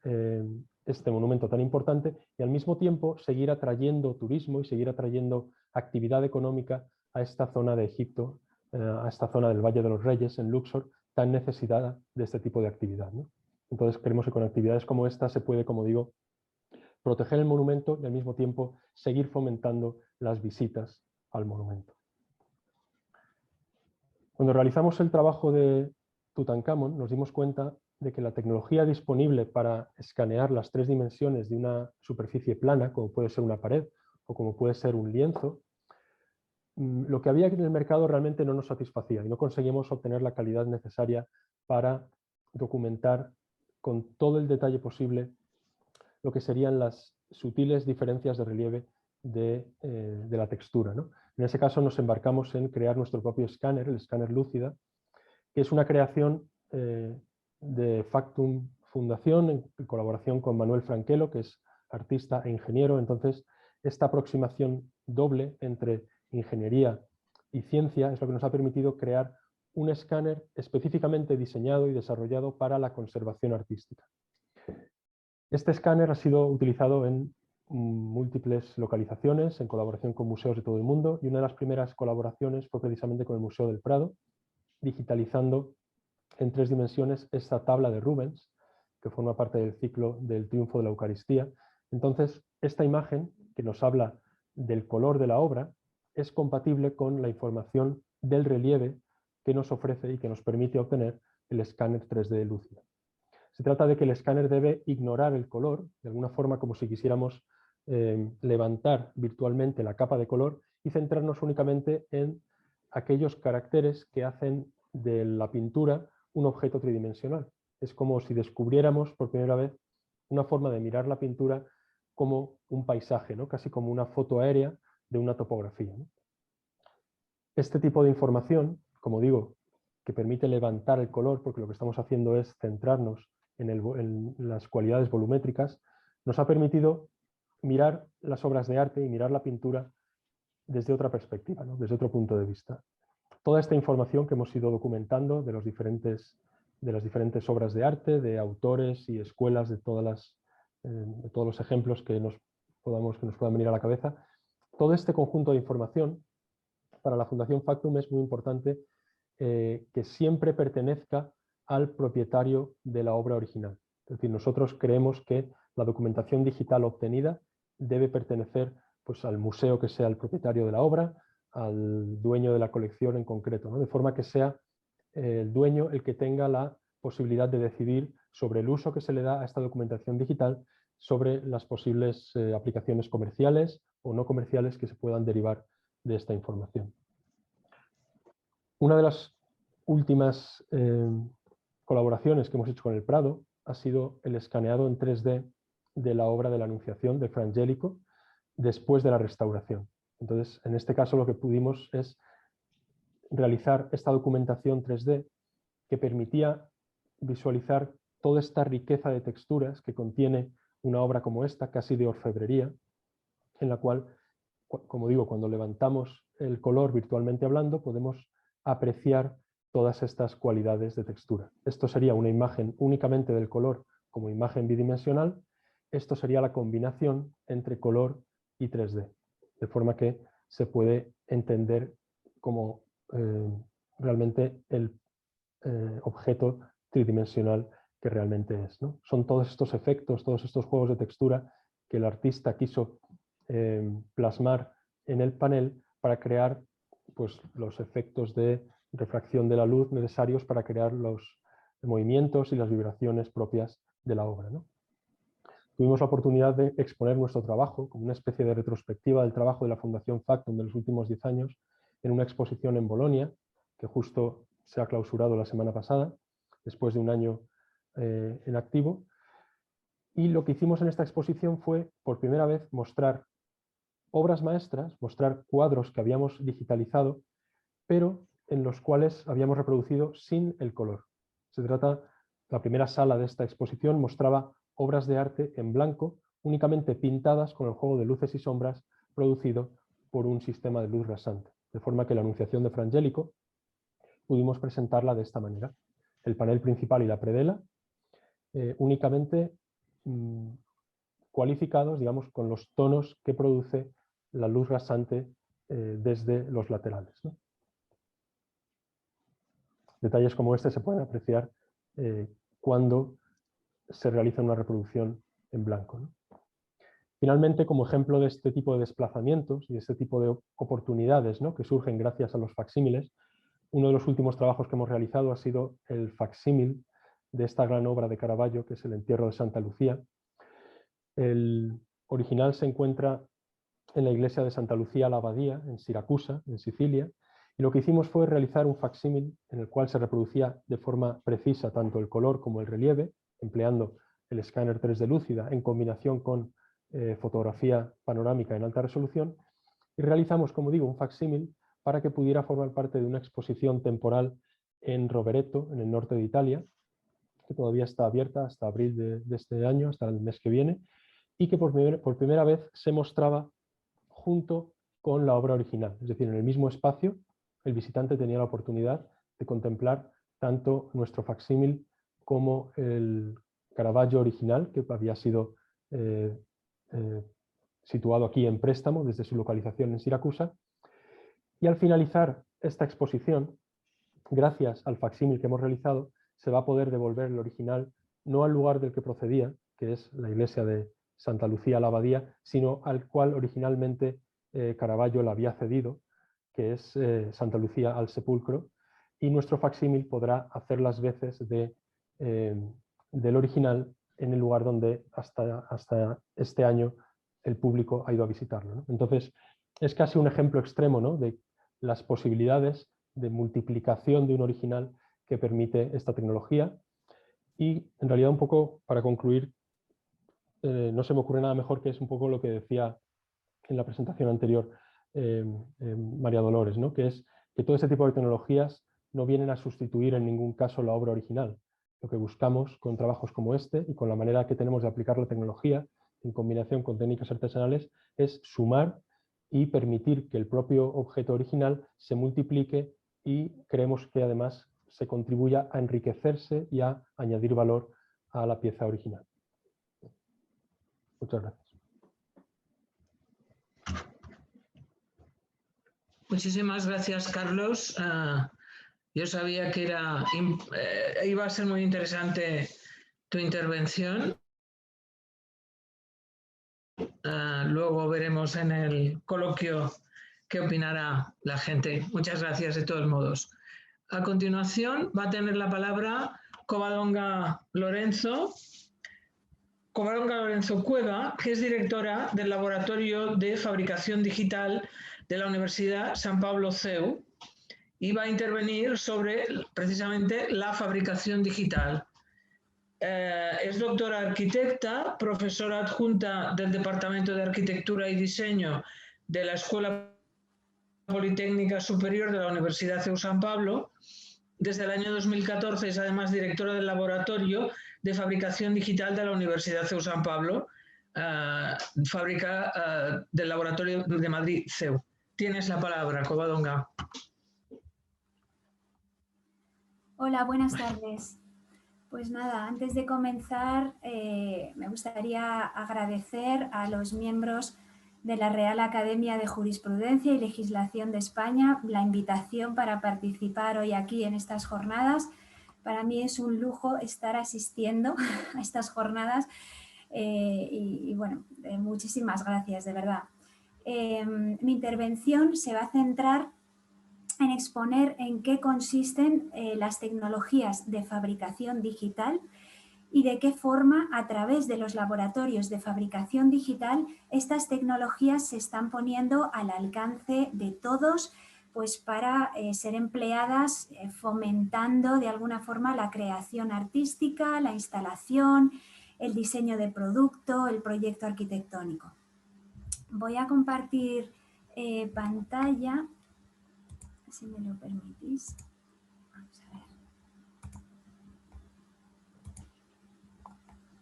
este monumento tan importante y al mismo tiempo seguir atrayendo turismo y seguir atrayendo actividad económica a esta zona de Egipto, a esta zona del Valle de los Reyes, en Luxor, tan necesitada de este tipo de actividad, ¿no? Entonces creemos que con actividades como esta se puede, como digo, proteger el monumento y al mismo tiempo seguir fomentando las visitas al monumento. Cuando realizamos el trabajo de Tutankamón nos dimos cuenta de que la tecnología disponible para escanear las 3 dimensiones de una superficie plana, como puede ser una pared o como puede ser un lienzo, lo que había en el mercado realmente no nos satisfacía y no conseguimos obtener la calidad necesaria para documentar con todo el detalle posible lo que serían las sutiles diferencias de relieve de la textura, ¿no? En ese caso nos embarcamos en crear nuestro propio escáner, el escáner Lúcida, que es una creación de Factum Fundación en colaboración con Manuel Franquelo, que es artista e ingeniero. Entonces, esta aproximación doble entre ingeniería y ciencia es lo que nos ha permitido crear un escáner específicamente diseñado y desarrollado para la conservación artística. Este escáner ha sido utilizado en múltiples localizaciones, en colaboración con museos de todo el mundo, y una de las primeras colaboraciones fue precisamente con el Museo del Prado, digitalizando en 3 dimensiones esta tabla de Rubens, que forma parte del ciclo del triunfo de la Eucaristía. Entonces, esta imagen, que nos habla del color de la obra, es compatible con la información del relieve que nos ofrece y que nos permite obtener el escáner 3D Lúcida. Se trata de que el escáner debe ignorar el color, de alguna forma como si quisiéramos levantar virtualmente la capa de color y centrarnos únicamente en aquellos caracteres que hacen de la pintura un objeto tridimensional. Es como si descubriéramos por primera vez una forma de mirar la pintura como un paisaje, ¿no? Casi como una foto aérea de una topografía, ¿no? Este tipo de información, como digo, que permite levantar el color, porque lo que estamos haciendo es centrarnos en las cualidades volumétricas, nos ha permitido mirar las obras de arte y mirar la pintura desde otra perspectiva, ¿no? Desde otro punto de vista. Toda esta información que hemos ido documentando de las diferentes obras de arte, de autores y escuelas, de todos los ejemplos que nos puedan venir a la cabeza, todo este conjunto de información para la Fundación Factum es muy importante que siempre pertenezca al propietario de la obra original. Es decir, nosotros creemos que la documentación digital obtenida debe pertenecer pues, al museo que sea el propietario de la obra, al dueño de la colección en concreto, ¿no? De forma que sea el dueño el que tenga la posibilidad de decidir sobre el uso que se le da a esta documentación digital, sobre las posibles aplicaciones comerciales o no comerciales que se puedan derivar de esta información. Una de las últimas colaboraciones que hemos hecho con el Prado ha sido el escaneado en 3D de la obra de la Anunciación de Fra Angelico después de la restauración. Entonces, en este caso lo que pudimos es realizar esta documentación 3D que permitía visualizar toda esta riqueza de texturas que contiene una obra como esta, casi de orfebrería, en la cual, como digo, cuando levantamos el color virtualmente hablando, podemos apreciar todas estas cualidades de textura. Esto sería una imagen únicamente del color como imagen bidimensional. Esto sería la combinación entre color y 3D, de forma que se puede entender como realmente el objeto tridimensional que realmente es, ¿no? Son todos estos efectos, todos estos juegos de textura que el artista quiso plasmar en el panel para crear pues, los efectos de refracción de la luz necesarios para crear los movimientos y las vibraciones propias de la obra, ¿no? Tuvimos la oportunidad de exponer nuestro trabajo como una especie de retrospectiva del trabajo de la Fundación Factum de los últimos 10 años en una exposición en Bolonia, que justo se ha clausurado la semana pasada, después de un año en activo. Y lo que hicimos en esta exposición fue, por primera vez, mostrar obras maestras, mostrar cuadros que habíamos digitalizado, pero en los cuales habíamos reproducido sin el color. Se trata, la primera sala de esta exposición mostraba obras de arte en blanco, únicamente pintadas con el juego de luces y sombras producido por un sistema de luz rasante. De forma que la Anunciación de Fra Angelico pudimos presentarla de esta manera. El panel principal y la predela únicamente cualificados, digamos, con los tonos que produce la luz rasante desde los laterales, ¿no? Detalles como este se pueden apreciar cuando se realiza una reproducción en blanco, ¿no? Finalmente, como ejemplo de este tipo de desplazamientos y de este tipo de oportunidades, ¿no?, que surgen gracias a los facsímiles, uno de los últimos trabajos que hemos realizado ha sido el facsímil de esta gran obra de Caravaggio, que es el Entierro de Santa Lucía. El original se encuentra en la iglesia de Santa Lucía la Abadía, en Siracusa, en Sicilia, y lo que hicimos fue realizar un facsímil en el cual se reproducía de forma precisa tanto el color como el relieve, empleando el escáner 3D lúcida en combinación con fotografía panorámica en alta resolución, y realizamos, como digo, un facsímil para que pudiera formar parte de una exposición temporal en Rovereto, en el norte de Italia, que todavía está abierta hasta abril de este año, hasta el mes que viene, y que por primera vez se mostraba junto con la obra original. Es decir, en el mismo espacio, el visitante tenía la oportunidad de contemplar tanto nuestro facsímil como el Caravaggio original, que había sido situado aquí en préstamo desde su localización en Siracusa. Y al finalizar esta exposición, gracias al facsímil que hemos realizado, se va a poder devolver el original no al lugar del que procedía, que es la iglesia de Santa Lucía la Abadía, sino al cual originalmente Caravaggio la había cedido, que es Santa Lucía al Sepulcro, y nuestro facsímil podrá hacer las veces del original en el lugar donde hasta este año el público ha ido a visitarlo, ¿no? Entonces, es casi un ejemplo extremo, ¿no?, de las posibilidades de multiplicación de un original que permite esta tecnología. Y en realidad, un poco para concluir, no se me ocurre nada mejor que es un poco lo que decía en la presentación anterior María Dolores, ¿no?, que es que todo este tipo de tecnologías no vienen a sustituir en ningún caso la obra original. Lo que buscamos con trabajos como este y con la manera que tenemos de aplicar la tecnología en combinación con técnicas artesanales es sumar y permitir que el propio objeto original se multiplique, y creemos que además se contribuya a enriquecerse y a añadir valor a la pieza original. Muchas gracias. Muchísimas gracias, Carlos. Yo sabía que iba a ser muy interesante tu intervención. Luego veremos en el coloquio qué opinará la gente. Muchas gracias de todos modos. A continuación va a tener la palabra Covadonga Lorenzo Cueva, que es directora del Laboratorio de Fabricación Digital de la Universidad San Pablo CEU, y va a intervenir sobre precisamente la fabricación digital. Es doctora arquitecta, profesora adjunta del Departamento de Arquitectura y Diseño de la Escuela Politécnica Superior de la Universidad CEU San Pablo. Desde el año 2014 es además directora del Laboratorio de Fabricación Digital de la Universidad CEU San Pablo, fábrica del Laboratorio de Madrid CEU. Tienes la palabra, Covadonga. Hola, buenas tardes. Pues nada, antes de comenzar, me gustaría agradecer a los miembros de la Real Academia de Jurisprudencia y Legislación de España la invitación para participar hoy aquí en estas jornadas. Para mí es un lujo estar asistiendo a estas jornadas y bueno, muchísimas gracias, de verdad. Mi intervención se va a centrar en exponer en qué consisten las tecnologías de fabricación digital y de qué forma, a través de los laboratorios de fabricación digital, estas tecnologías se están poniendo al alcance de todos, pues para ser empleadas fomentando de alguna forma la creación artística, la instalación, el diseño de producto, el proyecto arquitectónico. Voy a compartir pantalla, si me lo permitís. Vamos a ver.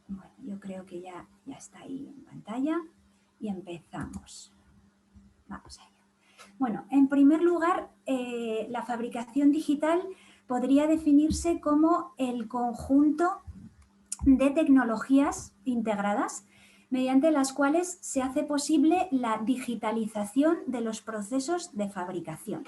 Bueno, yo creo que ya está ahí en pantalla y empezamos. Vamos allá. Bueno, en primer lugar, la fabricación digital podría definirse como el conjunto de tecnologías integradas mediante las cuales se hace posible la digitalización de los procesos de fabricación.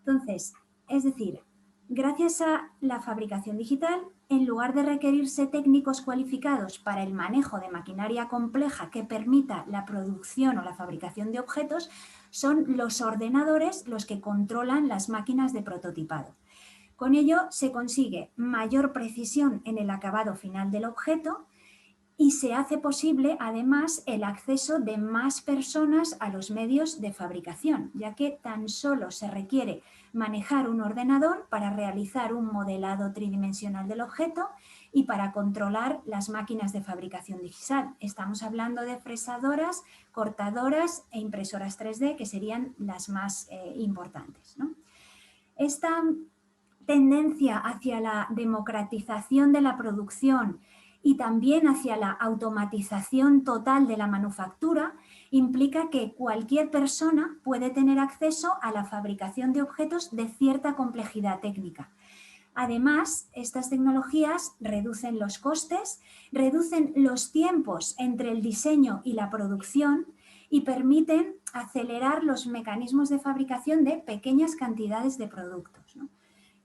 Entonces, es decir, gracias a la fabricación digital, en lugar de requerirse técnicos cualificados para el manejo de maquinaria compleja que permita la producción o la fabricación de objetos, son los ordenadores los que controlan las máquinas de prototipado. Con ello se consigue mayor precisión en el acabado final del objeto y se hace posible, además, el acceso de más personas a los medios de fabricación, ya que tan solo se requiere manejar un ordenador para realizar un modelado tridimensional del objeto y para controlar las máquinas de fabricación digital. Estamos hablando de fresadoras, cortadoras e impresoras 3D, que serían las más importantes, ¿no? Esta tendencia hacia la democratización de la producción y también hacia la automatización total de la manufactura implica que cualquier persona puede tener acceso a la fabricación de objetos de cierta complejidad técnica. Además, estas tecnologías reducen los costes, reducen los tiempos entre el diseño y la producción y permiten acelerar los mecanismos de fabricación de pequeñas cantidades de productos, ¿no?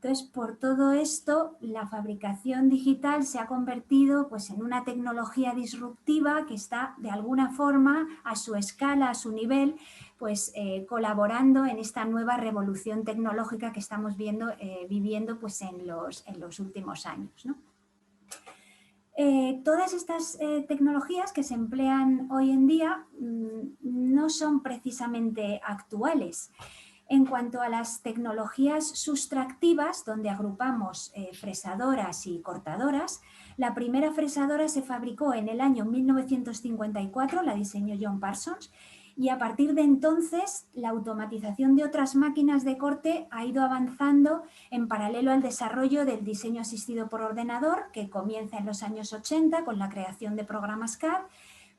Entonces, por todo esto, la fabricación digital se ha convertido pues, en una tecnología disruptiva que está de alguna forma a su escala, a su nivel, pues, colaborando en esta nueva revolución tecnológica que estamos viviendo pues, en los últimos años, ¿no? Todas estas tecnologías que se emplean hoy en día no son precisamente actuales. En cuanto a las tecnologías sustractivas, donde agrupamos fresadoras y cortadoras, la primera fresadora se fabricó en el año 1954, la diseñó John Parsons, y a partir de entonces la automatización de otras máquinas de corte ha ido avanzando en paralelo al desarrollo del diseño asistido por ordenador, que comienza en los años 80 con la creación de programas CAD.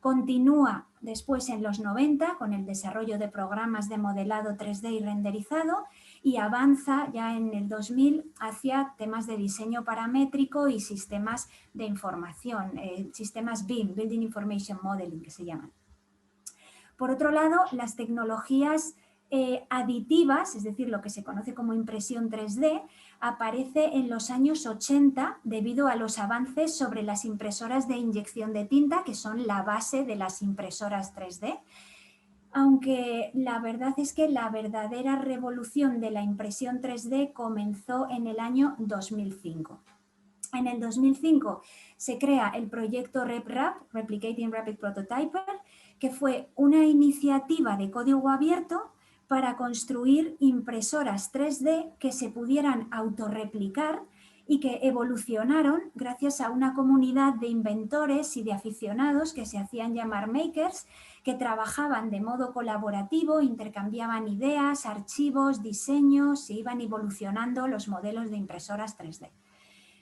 Continúa después en los 90 con el desarrollo de programas de modelado 3D y renderizado y avanza ya en el 2000 hacia temas de diseño paramétrico y sistemas de información, sistemas BIM, Building Information Modeling, que se llaman. Por otro lado, las tecnologías aditivas, es decir, lo que se conoce como impresión 3D, aparece en los años 80 debido a los avances sobre las impresoras de inyección de tinta, que son la base de las impresoras 3D. Aunque la verdad es que la verdadera revolución de la impresión 3D comenzó en el año 2005. En el 2005 se crea el proyecto RepRap, Replicating Rapid Prototyper, que fue una iniciativa de código abierto para construir impresoras 3D que se pudieran autorreplicar y que evolucionaron gracias a una comunidad de inventores y de aficionados que se hacían llamar makers, que trabajaban de modo colaborativo, intercambiaban ideas, archivos, diseños e iban evolucionando los modelos de impresoras 3D.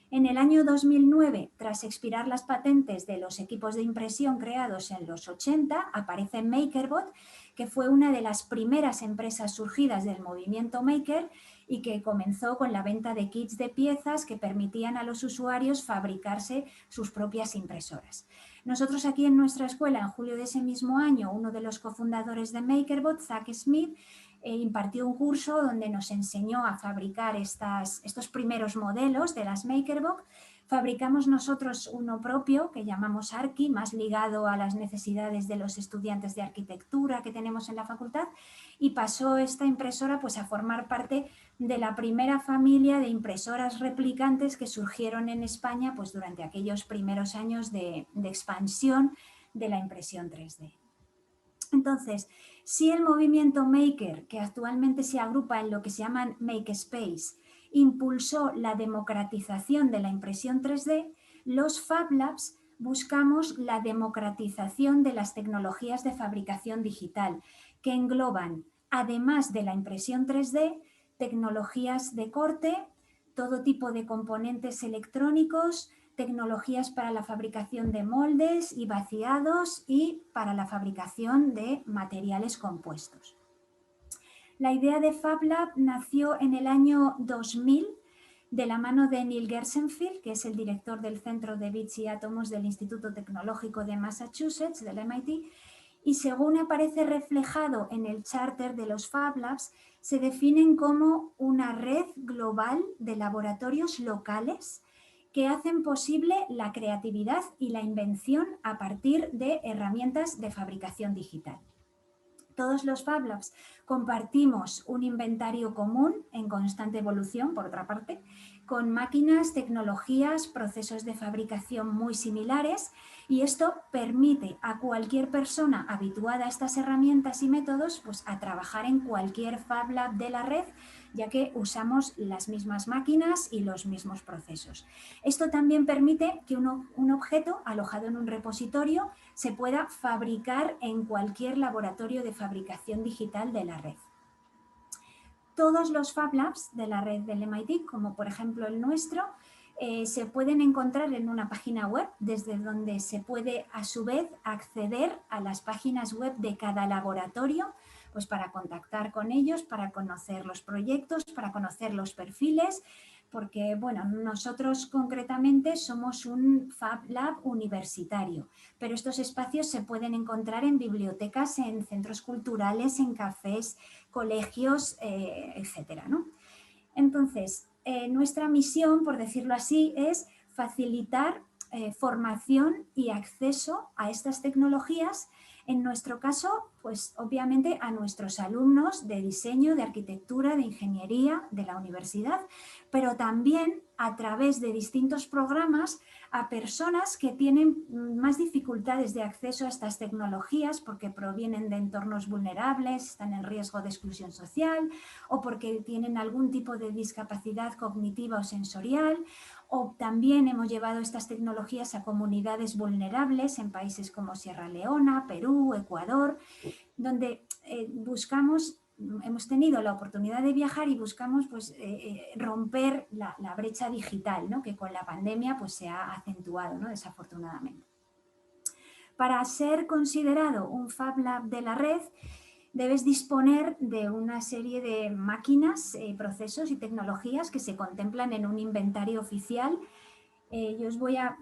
En el año 2009, tras expirar las patentes de los equipos de impresión creados en los 80, aparece MakerBot, que fue una de las primeras empresas surgidas del movimiento Maker y que comenzó con la venta de kits de piezas que permitían a los usuarios fabricarse sus propias impresoras. Nosotros aquí en nuestra escuela, en julio de ese mismo año, uno de los cofundadores de MakerBot, Zach Smith, impartió un curso donde nos enseñó a fabricar estos primeros modelos de las MakerBot. Fabricamos nosotros uno propio que llamamos Arki, más ligado a las necesidades de los estudiantes de arquitectura que tenemos en la facultad, y pasó esta impresora pues a formar parte de la primera familia de impresoras replicantes que surgieron en España pues durante aquellos primeros años de expansión de la impresión 3D. Entonces, si el movimiento Maker, que actualmente se agrupa en lo que se llaman Makerspace, impulsó la democratización de la impresión 3D, los Fab Labs buscamos la democratización de las tecnologías de fabricación digital, que engloban, además de la impresión 3D, tecnologías de corte, todo tipo de componentes electrónicos, tecnologías para la fabricación de moldes y vaciados y para la fabricación de materiales compuestos. La idea de Fab Lab nació en el año 2000 de la mano de Neil Gershenfield, que es el director del Centro de Bits y Átomos del Instituto Tecnológico de Massachusetts, del MIT, y según aparece reflejado en el charter de los Fab Labs, se definen como una red global de laboratorios locales que hacen posible la creatividad y la invención a partir de herramientas de fabricación digital. Todos los Fab Labs compartimos un inventario común en constante evolución, por otra parte, con máquinas, tecnologías, procesos de fabricación muy similares, y esto permite a cualquier persona habituada a estas herramientas y métodos pues, a trabajar en cualquier Fab Lab de la red, ya que usamos las mismas máquinas y los mismos procesos. Esto también permite que un objeto alojado en un repositorio se pueda fabricar en cualquier laboratorio de fabricación digital de la red. Todos los Fab Labs de la red del MIT, como por ejemplo el nuestro, se pueden encontrar en una página web desde donde se puede a su vez acceder a las páginas web de cada laboratorio, pues para contactar con ellos, para conocer los proyectos, para conocer los perfiles, porque bueno, nosotros concretamente somos un Fab Lab universitario, pero estos espacios se pueden encontrar en bibliotecas, en centros culturales, en cafés, colegios, etcétera, ¿no? Entonces, nuestra misión, por decirlo así, es facilitar formación y acceso a estas tecnologías. En nuestro caso, pues obviamente a nuestros alumnos de diseño, de arquitectura, de ingeniería de la universidad, pero también a través de distintos programas a personas que tienen más dificultades de acceso a estas tecnologías porque provienen de entornos vulnerables, están en riesgo de exclusión social o porque tienen algún tipo de discapacidad cognitiva o sensorial. O también hemos llevado estas tecnologías a comunidades vulnerables en países como Sierra Leona, Perú, Ecuador, donde hemos tenido la oportunidad de viajar y buscamos pues, romper la brecha digital, ¿no? Que con la pandemia pues, se ha acentuado, ¿no? Desafortunadamente. Para ser considerado un Fab Lab de la red, debes disponer de una serie de máquinas, procesos y tecnologías que se contemplan en un inventario oficial. Yo os voy a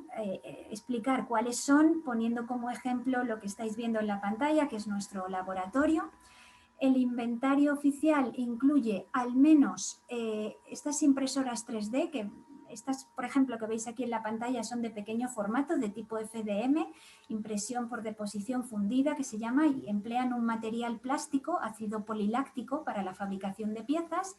explicar cuáles son, poniendo como ejemplo lo que estáis viendo en la pantalla, que es nuestro laboratorio. El inventario oficial incluye al menos estas impresoras 3D, que estas, por ejemplo, que veis aquí en la pantalla son de pequeño formato, de tipo FDM, impresión por deposición fundida, que se llama, y emplean un material plástico, ácido poliláctico, para la fabricación de piezas.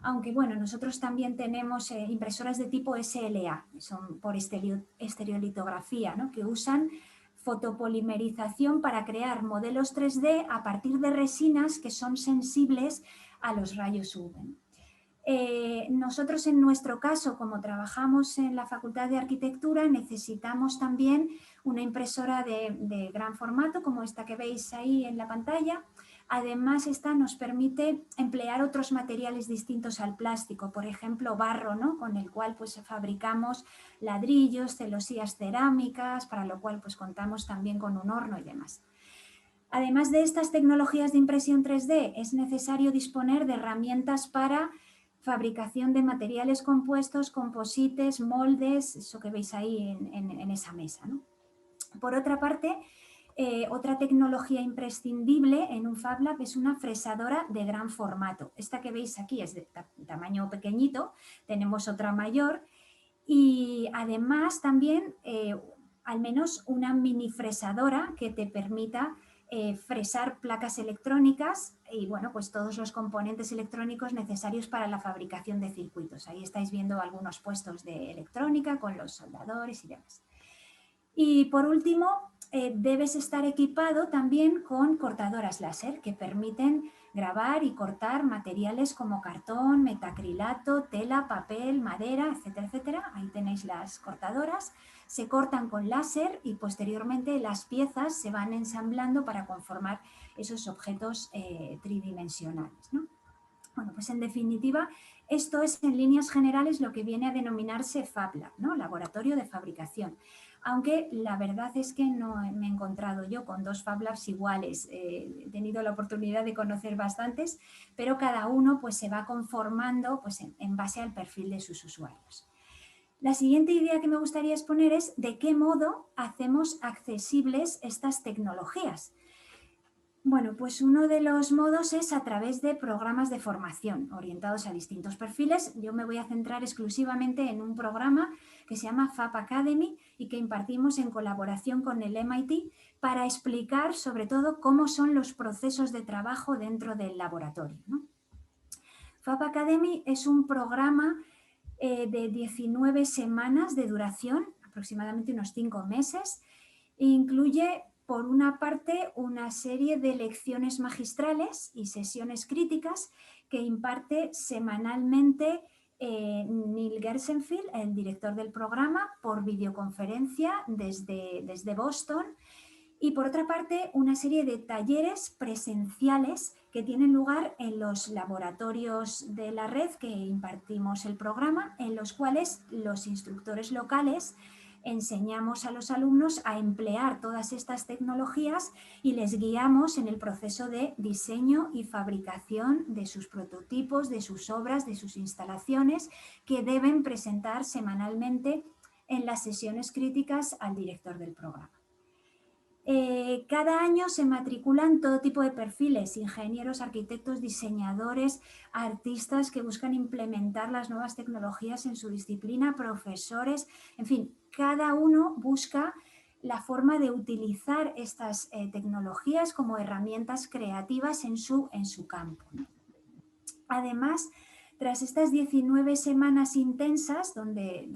Aunque bueno, nosotros también tenemos impresoras de tipo SLA, son por estereolitografía, ¿no? Que usan fotopolimerización para crear modelos 3D a partir de resinas que son sensibles a los rayos UV. Nosotros en nuestro caso, como trabajamos en la Facultad de Arquitectura, necesitamos también una impresora de gran formato, como esta que veis ahí en la pantalla. Además, esta nos permite emplear otros materiales distintos al plástico, por ejemplo, barro, ¿no? Con el cual pues, fabricamos ladrillos, celosías cerámicas, para lo cual pues, contamos también con un horno y demás. Además de estas tecnologías de impresión 3D, es necesario disponer de herramientas para fabricación de materiales compuestos, composites, moldes, eso que veis ahí en esa mesa, ¿no? Por otra parte, otra tecnología imprescindible en un Fab Lab es una fresadora de gran formato. Esta que veis aquí es de tamaño pequeñito, tenemos otra mayor y además también al menos una mini fresadora que te permita fresar placas electrónicas y bueno, pues todos los componentes electrónicos necesarios para la fabricación de circuitos. Ahí estáis viendo algunos puestos de electrónica con los soldadores y demás. Y por último, debes estar equipado también con cortadoras láser que permiten grabar y cortar materiales como cartón, metacrilato, tela, papel, madera, etcétera, etcétera. Ahí tenéis las cortadoras. Se cortan con láser y posteriormente las piezas se van ensamblando para conformar esos objetos tridimensionales, ¿no? Bueno, pues en definitiva, esto es en líneas generales lo que viene a denominarse Fab Lab, ¿no? Laboratorio de fabricación. Aunque la verdad es que no me he encontrado yo con dos Fab Labs iguales. He tenido la oportunidad de conocer bastantes, pero cada uno pues, se va conformando pues, en base al perfil de sus usuarios. La siguiente idea que me gustaría exponer es de qué modo hacemos accesibles estas tecnologías. Bueno, pues uno de los modos es a través de programas de formación orientados a distintos perfiles. Yo me voy a centrar exclusivamente en un programa que se llama Fab Academy y que impartimos en colaboración con el MIT para explicar sobre todo cómo son los procesos de trabajo dentro del laboratorio, ¿no? Fab Academy es un programa de 19 semanas de duración, aproximadamente unos 5 meses, e incluye por una parte una serie de lecciones magistrales y sesiones críticas que imparte semanalmente Neil Gershenfeld, el director del programa, por videoconferencia desde Boston. Y por otra parte, una serie de talleres presenciales que tienen lugar en los laboratorios de la red que impartimos el programa, en los cuales los instructores locales enseñamos a los alumnos a emplear todas estas tecnologías y les guiamos en el proceso de diseño y fabricación de sus prototipos, de sus obras, de sus instalaciones que deben presentar semanalmente en las sesiones críticas al director del programa. Cada año se matriculan todo tipo de perfiles, ingenieros, arquitectos, diseñadores, artistas que buscan implementar las nuevas tecnologías en su disciplina, profesores, en fin, cada uno busca la forma de utilizar estas tecnologías como herramientas creativas en su campo, ¿no? Además, tras estas 19 semanas intensas donde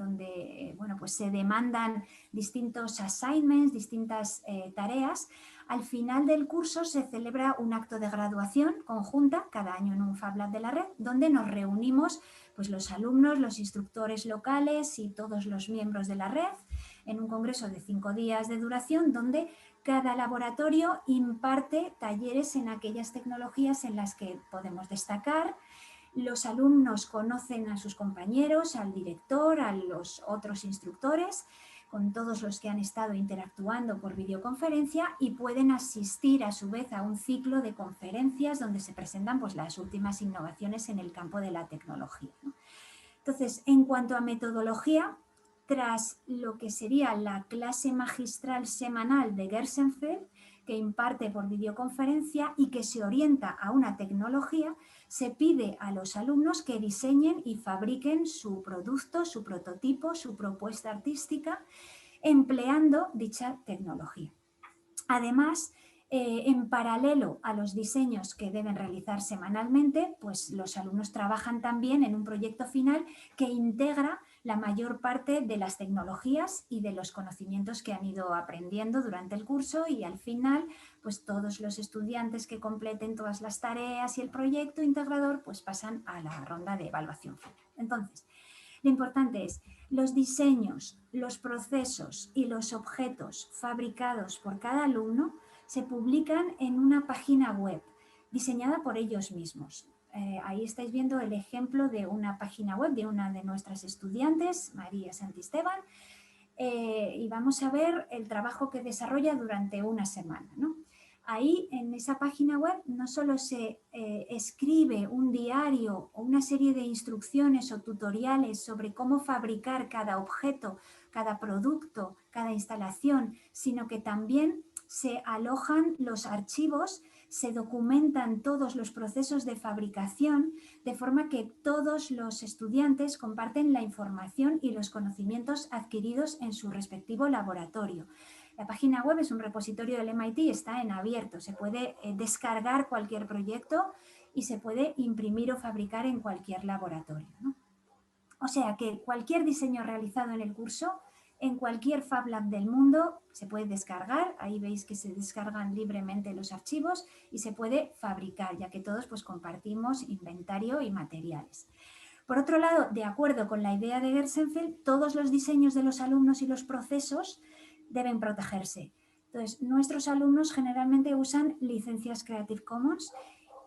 bueno, pues se demandan distintos assignments, distintas tareas, al final del curso se celebra un acto de graduación conjunta cada año en un Fab Lab de la red donde nos reunimos pues, los alumnos, los instructores locales y todos los miembros de la red en un congreso de 5 días de duración donde cada laboratorio imparte talleres en aquellas tecnologías en las que podemos destacar. Los alumnos conocen a sus compañeros, al director, a los otros instructores, con todos los que han estado interactuando por videoconferencia y pueden asistir a su vez a un ciclo de conferencias donde se presentan pues, las últimas innovaciones en el campo de la tecnología, ¿no? Entonces, en cuanto a metodología, tras lo que sería la clase magistral semanal de Gershenfeld, que imparte por videoconferencia y que se orienta a una tecnología, se pide a los alumnos que diseñen y fabriquen su producto, su prototipo, su propuesta artística, empleando dicha tecnología. Además, en paralelo a los diseños que deben realizar semanalmente, pues los alumnos trabajan también en un proyecto final que integra la mayor parte de las tecnologías y de los conocimientos que han ido aprendiendo durante el curso y al final, pues todos los estudiantes que completen todas las tareas y el proyecto integrador, pues pasan a la ronda de evaluación final. Entonces, lo importante es los diseños, los procesos y los objetos fabricados por cada alumno se publican en una página web diseñada por ellos mismos. Ahí estáis viendo el ejemplo de una página web de una de nuestras estudiantes, María Santisteban, y vamos a ver el trabajo que desarrolla durante una semana, ¿no? Ahí, en esa página web, no solo se escribe un diario o una serie de instrucciones o tutoriales sobre cómo fabricar cada objeto, cada producto, cada instalación, sino que también se alojan los archivos, se documentan todos los procesos de fabricación, de forma que todos los estudiantes comparten la información y los conocimientos adquiridos en su respectivo laboratorio. La página web es un repositorio del MIT, está en abierto, se puede descargar cualquier proyecto y se puede imprimir o fabricar en cualquier laboratorio, ¿no? O sea que cualquier diseño realizado en el curso, en cualquier Fab Lab del mundo, se puede descargar. Ahí veis que se descargan libremente los archivos y se puede fabricar, ya que todos pues, compartimos inventario y materiales. Por otro lado, de acuerdo con la idea de Gersenfeld, todos los diseños de los alumnos y los procesos deben protegerse. Entonces, nuestros alumnos generalmente usan licencias Creative Commons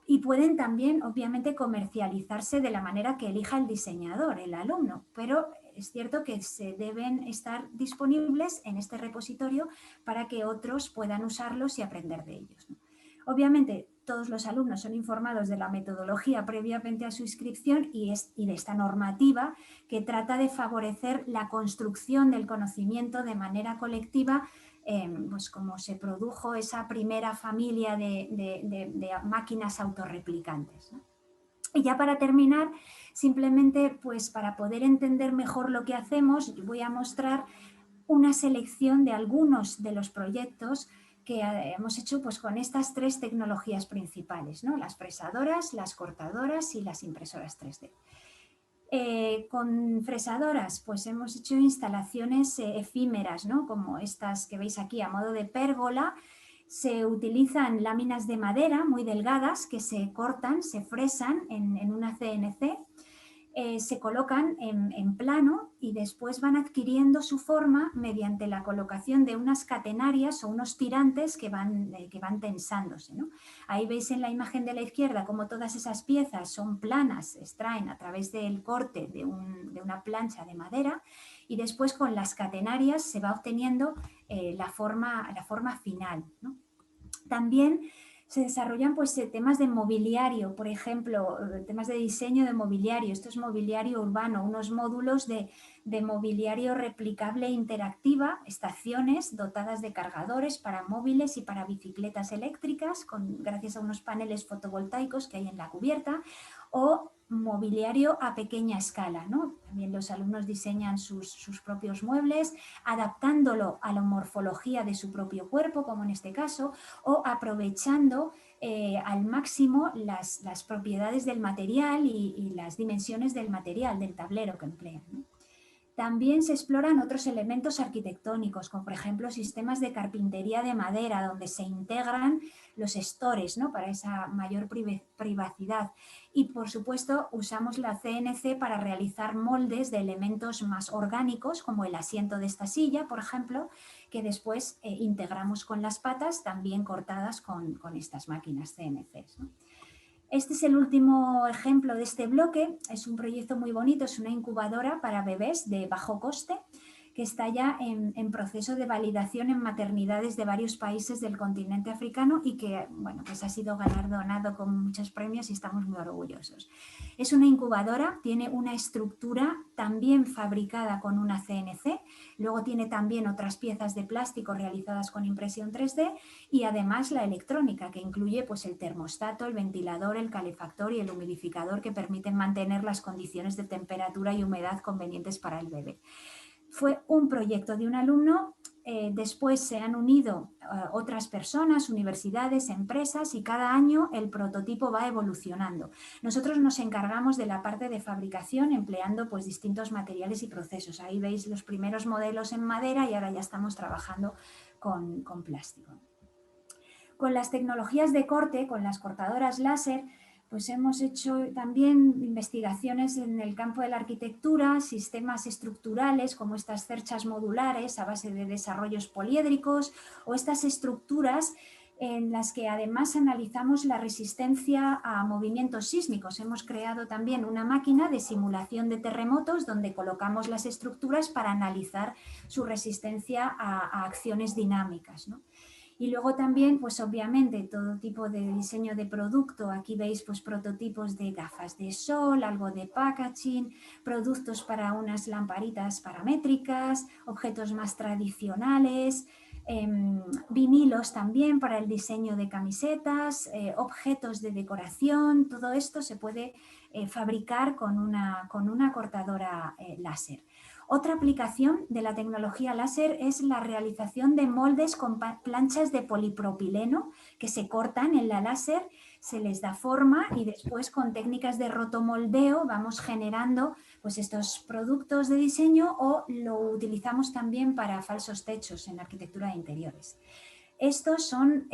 y pueden también, obviamente, comercializarse de la manera que elija el diseñador, el alumno, pero es cierto que se deben estar disponibles en este repositorio para que otros puedan usarlos y aprender de ellos, ¿no? Obviamente, todos los alumnos son informados de la metodología previamente a su inscripción y de esta normativa que trata de favorecer la construcción del conocimiento de manera colectiva, pues como se produjo esa primera familia de máquinas autorreplicantes, ¿no? Y ya para terminar, simplemente pues para poder entender mejor lo que hacemos, voy a mostrar una selección de algunos de los proyectos que hemos hecho pues, con estas 3 tecnologías principales, ¿no? Las fresadoras, las cortadoras y las impresoras 3D. Con fresadoras pues hemos hecho instalaciones efímeras, ¿no? Como estas que veis aquí a modo de pérgola. Se utilizan láminas de madera muy delgadas que se cortan, se fresan en una CNC. Se colocan en plano y después van adquiriendo su forma mediante la colocación de unas catenarias o unos tirantes que van tensándose, ¿no? Ahí veis en la imagen de la izquierda cómo todas esas piezas son planas, se extraen a través del corte de una plancha de madera y después con las catenarias se va obteniendo la forma final, ¿no? También se desarrollan pues, temas de mobiliario, por ejemplo, temas de diseño de mobiliario. Esto es mobiliario urbano, unos módulos de mobiliario replicable e interactiva, estaciones dotadas de cargadores para móviles y para bicicletas eléctricas, gracias a unos paneles fotovoltaicos que hay en la cubierta, o mobiliario a pequeña escala, ¿no? También los alumnos diseñan sus propios muebles, adaptándolo a la morfología de su propio cuerpo, como en este caso, o aprovechando al máximo las propiedades del material y las dimensiones del material, del tablero que emplean, ¿no? También se exploran otros elementos arquitectónicos, como por ejemplo sistemas de carpintería de madera, donde se integran los estores, ¿no? Para esa mayor privacidad. Y por supuesto usamos la CNC para realizar moldes de elementos más orgánicos, como el asiento de esta silla, por ejemplo, que después integramos con las patas, también cortadas con estas máquinas CNC, ¿no? Este es el último ejemplo de este bloque, es un proyecto muy bonito, es una incubadora para bebés de bajo coste que está ya en proceso de validación en maternidades de varios países del continente africano y que bueno, pues ha sido galardonado con muchos premios y estamos muy orgullosos. Es una incubadora, tiene una estructura también fabricada con una CNC, luego tiene también otras piezas de plástico realizadas con impresión 3D y además la electrónica que incluye pues, el termostato, el ventilador, el calefactor y el humidificador que permiten mantener las condiciones de temperatura y humedad convenientes para el bebé. Fue un proyecto de un alumno, después se han unido otras personas, universidades, empresas y cada año el prototipo va evolucionando. Nosotros nos encargamos de la parte de fabricación empleando pues, distintos materiales y procesos. Ahí veis los primeros modelos en madera y ahora ya estamos trabajando con plástico. Con las tecnologías de corte, con las cortadoras láser, pues hemos hecho también investigaciones en el campo de la arquitectura, sistemas estructurales como estas cerchas modulares a base de desarrollos poliédricos o estas estructuras en las que además analizamos la resistencia a movimientos sísmicos. Hemos creado también una máquina de simulación de terremotos donde colocamos las estructuras para analizar su resistencia a acciones dinámicas, ¿no? Y luego también, pues obviamente, todo tipo de diseño de producto. Aquí veis pues prototipos de gafas de sol, algo de packaging, productos para unas lamparitas paramétricas, objetos más tradicionales, vinilos también para el diseño de camisetas, objetos de decoración. Todo esto se puede fabricar con una cortadora láser. Otra aplicación de la tecnología láser es la realización de moldes con planchas de polipropileno que se cortan en la láser, se les da forma y después con técnicas de rotomoldeo vamos generando pues estos productos de diseño, o lo utilizamos también para falsos techos en arquitectura de interiores. Estos son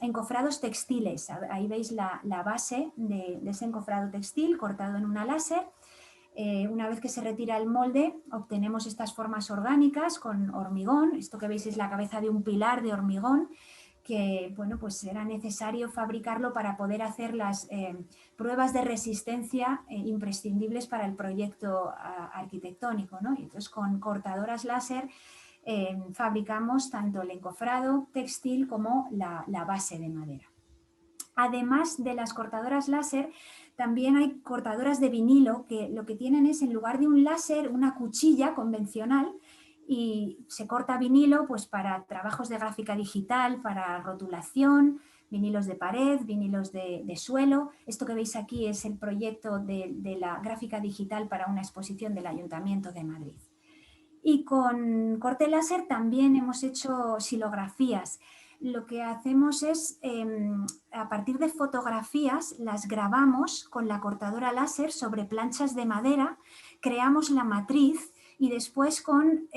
encofrados textiles. Ahí veis la base de ese encofrado textil cortado en una láser. Una vez que se retira el molde, obtenemos estas formas orgánicas con hormigón. Esto que veis es la cabeza de un pilar de hormigón que, bueno, pues era necesario fabricarlo para poder hacer las pruebas de resistencia imprescindibles para el proyecto arquitectónico, ¿no? Y entonces, con cortadoras láser fabricamos tanto el encofrado textil como la base de madera. Además de las cortadoras láser, también hay cortadoras de vinilo que lo que tienen es, en lugar de un láser, una cuchilla convencional, y se corta vinilo pues para trabajos de gráfica digital, para rotulación, vinilos de pared, vinilos de suelo. Esto que veis aquí es el proyecto de la gráfica digital para una exposición del Ayuntamiento de Madrid. Y con corte láser también hemos hecho silografías. Lo que hacemos es, a partir de fotografías, las grabamos con la cortadora láser sobre planchas de madera, creamos la matriz y después con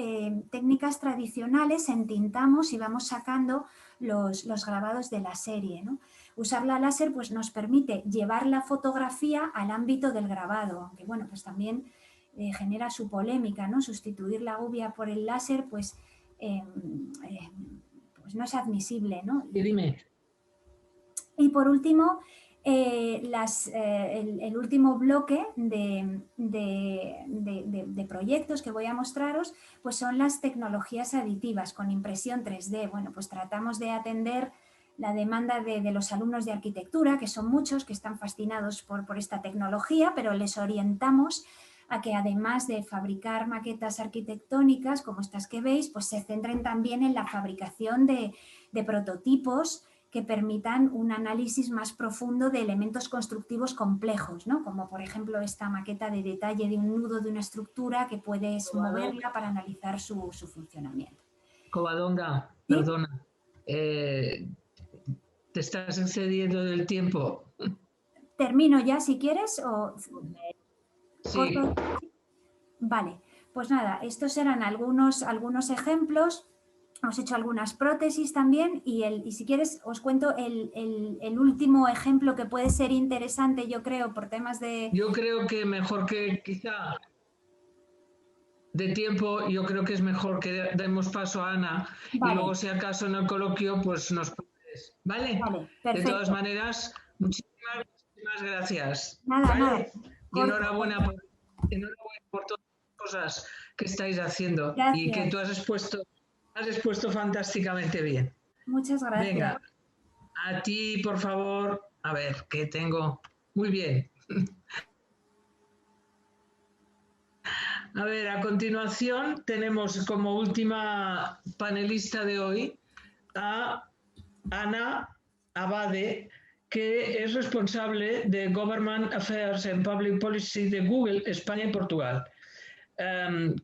técnicas tradicionales entintamos y vamos sacando los grabados de la serie, ¿no? Usar la láser pues, nos permite llevar la fotografía al ámbito del grabado, aunque bueno, pues también genera su polémica, ¿no? Sustituir la gubia por el láser, pues no es admisible, ¿no? Y dime. Y por último, el último bloque de proyectos que voy a mostraros, pues son las tecnologías aditivas con impresión 3D. Bueno, pues tratamos de atender la demanda de los alumnos de arquitectura, que son muchos, que están fascinados por esta tecnología, pero les orientamos a que, además de fabricar maquetas arquitectónicas como estas que veis, pues se centren también en la fabricación de prototipos que permitan un análisis más profundo de elementos constructivos complejos, ¿no? Como por ejemplo esta maqueta de detalle de un nudo de una estructura que puedes moverla para analizar su funcionamiento. Covadonga, ¿Sí? perdona, ¿te estás excediendo del tiempo? ¿Termino ya si quieres? O... Sí. Vale, pues nada, estos eran algunos ejemplos. Hemos hecho algunas prótesis también y si quieres os cuento el último ejemplo que puede ser interesante, yo creo, por temas de... Yo creo que mejor que quizá de tiempo, yo creo que es mejor que demos paso a Ana, vale. Y luego si acaso en el coloquio pues nos puedes, ¿vale? Vale, perfecto. De todas maneras, muchísimas gracias. Nada, ¿vale? nada. Y enhorabuena por todas las cosas que estáis haciendo. Gracias. Y que tú has expuesto fantásticamente bien. Muchas gracias. Venga, a ti, por favor. A ver, ¿qué tengo? Muy bien. A ver, a continuación tenemos como última panelista de hoy a Ana Abade, que es responsable de Government Affairs and Public Policy de Google, España y Portugal. Ana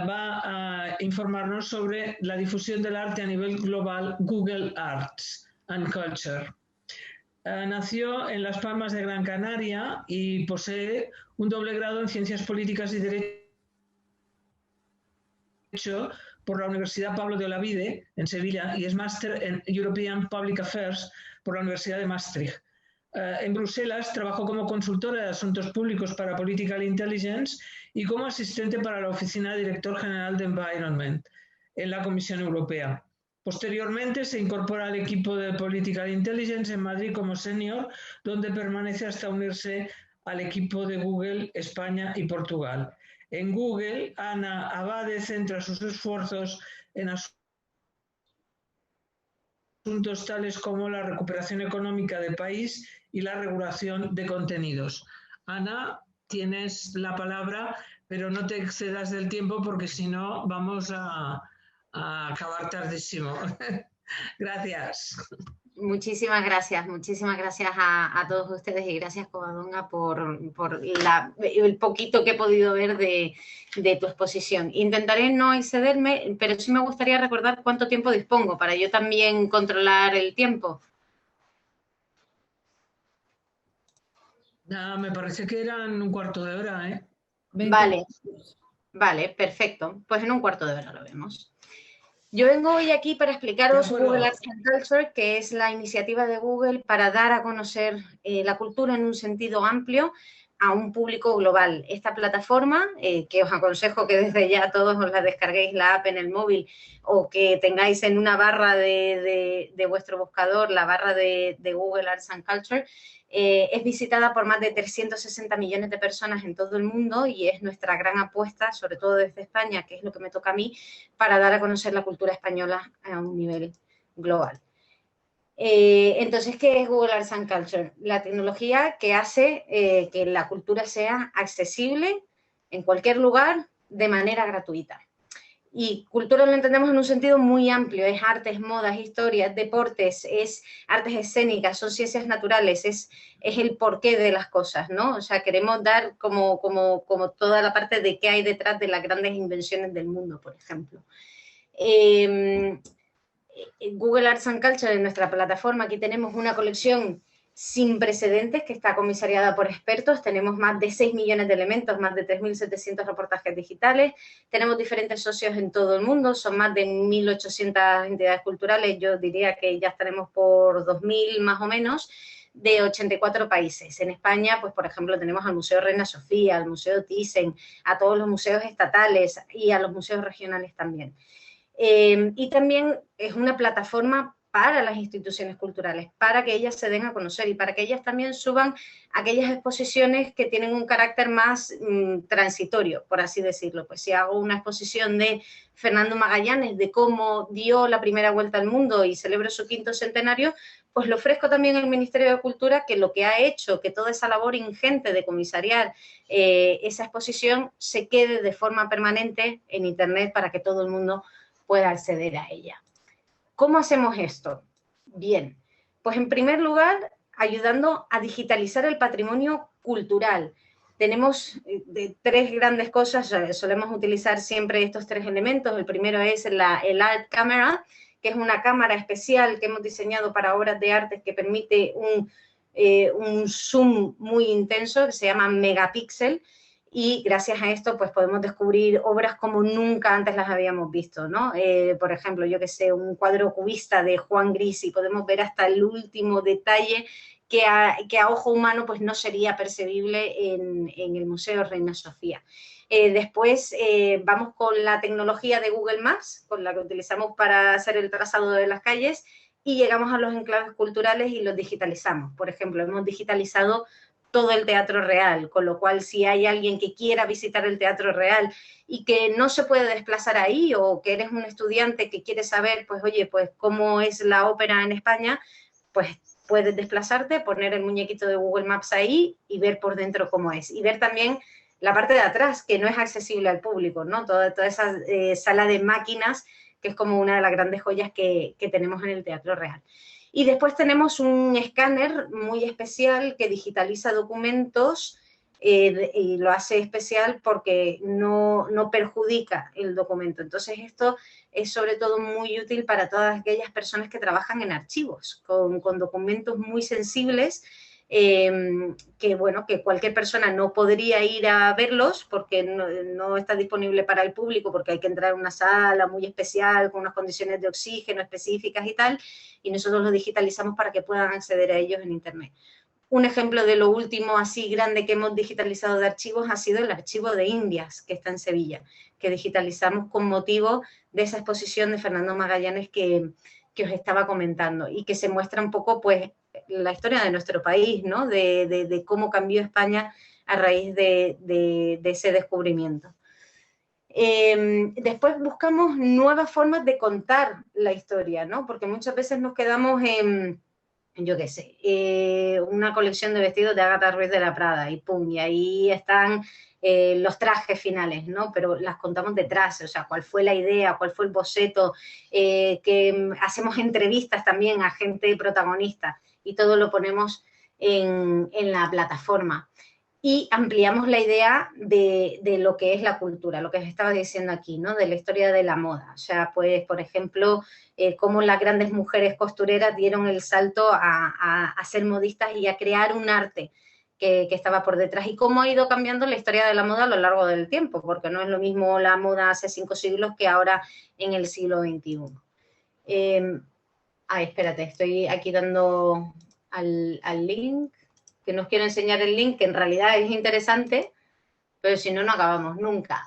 va a informarnos sobre la difusión del arte a nivel global, Google Arts and Culture. Nació en Las Palmas de Gran Canaria y posee un doble grado en Ciencias Políticas y Derecho por la Universidad Pablo de Olavide en Sevilla y es máster en European Public Affairs por la Universidad de Maastricht. En Bruselas trabajó como consultora de asuntos públicos para Political Intelligence y como asistente para la Oficina de Director General de Environment en la Comisión Europea. Posteriormente se incorpora al equipo de Political Intelligence en Madrid como senior, donde permanece hasta unirse al equipo de Google España y Portugal. En Google, Ana Abade centra sus esfuerzos en asuntos tales como la recuperación económica del país y la regulación de contenidos. Ana, tienes la palabra, pero no te excedas del tiempo porque si no vamos a acabar tardísimo. Gracias. Muchísimas gracias a todos ustedes y gracias, Covadonga, por el poquito que he podido ver de tu exposición. Intentaré no excederme, pero sí me gustaría recordar cuánto tiempo dispongo para yo también controlar el tiempo. Me parece que eran un cuarto de hora, ¿eh? Vale, perfecto. Pues en un cuarto de hora lo vemos. Yo vengo hoy aquí para explicaros Google Arts and Culture, que es la iniciativa de Google para dar a conocer la cultura en un sentido amplio a un público global. Esta plataforma, que os aconsejo que desde ya todos os la descarguéis la app en el móvil o que tengáis en una barra de vuestro buscador la barra de Google Arts and Culture, es visitada por más de 360 millones de personas en todo el mundo y es nuestra gran apuesta, sobre todo desde España, que es lo que me toca a mí, para dar a conocer la cultura española a un nivel global. Entonces, ¿qué es Google Arts and Culture? La tecnología que hace que la cultura sea accesible en cualquier lugar de manera gratuita. Y cultura lo entendemos en un sentido muy amplio, es artes, modas, historias, deportes, es artes escénicas, son ciencias naturales, es el porqué de las cosas, ¿no? O sea, queremos dar como toda la parte de qué hay detrás de las grandes invenciones del mundo, por ejemplo. Google Arts and Culture, en nuestra plataforma, aquí tenemos una colección sin precedentes que está comisariada por expertos. Tenemos más de 6 millones de elementos, más de 3.700 reportajes digitales. Tenemos diferentes socios en todo el mundo, son más de 1.800 entidades culturales. Yo diría que ya estaremos por 2.000 más o menos, de 84 países. En España, pues por ejemplo, tenemos al Museo Reina Sofía, al Museo Thyssen, a todos los museos estatales y a los museos regionales también. Y también es una plataforma para las instituciones culturales, para que ellas se den a conocer y para que ellas también suban aquellas exposiciones que tienen un carácter más transitorio, por así decirlo. Pues si hago una exposición de Fernando Magallanes, de cómo dio la primera vuelta al mundo y celebro su 5º centenario, pues lo ofrezco también al Ministerio de Cultura, que lo que ha hecho que toda esa labor ingente de comisariar esa exposición se quede de forma permanente en Internet para que todo el mundo pueda acceder a ella. ¿Cómo hacemos esto? Bien, pues en primer lugar, ayudando a digitalizar el patrimonio cultural. Tenemos 3 grandes cosas, solemos utilizar siempre estos 3 elementos. El primero es el Art Camera, que es una cámara especial que hemos diseñado para obras de arte que permite un zoom muy intenso, que se llama megapíxel, y gracias a esto pues podemos descubrir obras como nunca antes las habíamos visto, ¿no? Por ejemplo, yo que sé, un cuadro cubista de Juan Gris y podemos ver hasta el último detalle que a ojo humano pues no sería percibible en el Museo Reina Sofía. Después vamos con la tecnología de Google Maps, con la que utilizamos para hacer el trazado de las calles, y llegamos a los enclaves culturales y los digitalizamos. Por ejemplo, hemos digitalizado todo el Teatro Real, con lo cual si hay alguien que quiera visitar el Teatro Real y que no se puede desplazar ahí, o que eres un estudiante que quiere saber, pues oye, pues cómo es la ópera en España, pues puedes desplazarte, poner el muñequito de Google Maps ahí y ver por dentro cómo es. Y ver también la parte de atrás, que no es accesible al público, ¿no? Toda esa sala de máquinas, que es como una de las grandes joyas que tenemos en el Teatro Real. Y después tenemos un escáner muy especial que digitaliza documentos y lo hace especial porque no perjudica el documento. Entonces esto es sobre todo muy útil para todas aquellas personas que trabajan en archivos, con documentos muy sensibles, que bueno, que cualquier persona no podría ir a verlos porque no está disponible para el público, porque hay que entrar en una sala muy especial con unas condiciones de oxígeno específicas y tal, y nosotros lo digitalizamos para que puedan acceder a ellos en Internet. Un ejemplo de lo último así grande que hemos digitalizado de archivos ha sido el archivo de Indias, que está en Sevilla, que digitalizamos con motivo de esa exposición de Fernando Magallanes que os estaba comentando, y que se muestra un poco pues la historia de nuestro país, ¿no? De cómo cambió España a raíz de ese descubrimiento. Después buscamos nuevas formas de contar la historia, ¿no? Porque muchas veces nos quedamos en, yo qué sé, una colección de vestidos de Agatha Ruiz de la Prada y pum, y ahí están los trajes finales, ¿no? Pero las contamos detrás, o sea, cuál fue la idea, cuál fue el boceto, que hacemos entrevistas también a gente protagonista y todo lo ponemos en la plataforma. Y ampliamos la idea de lo que es la cultura, lo que os estaba diciendo aquí, ¿no? De la historia de la moda. O sea, pues, por ejemplo, cómo las grandes mujeres costureras dieron el salto a ser modistas y a crear un arte que estaba por detrás, y cómo ha ido cambiando la historia de la moda a lo largo del tiempo, porque no es lo mismo la moda hace 5 siglos que ahora en el siglo XXI. Espérate, estoy aquí dando al link, que nos quiero enseñar el link, que en realidad es interesante, pero si no, no acabamos nunca.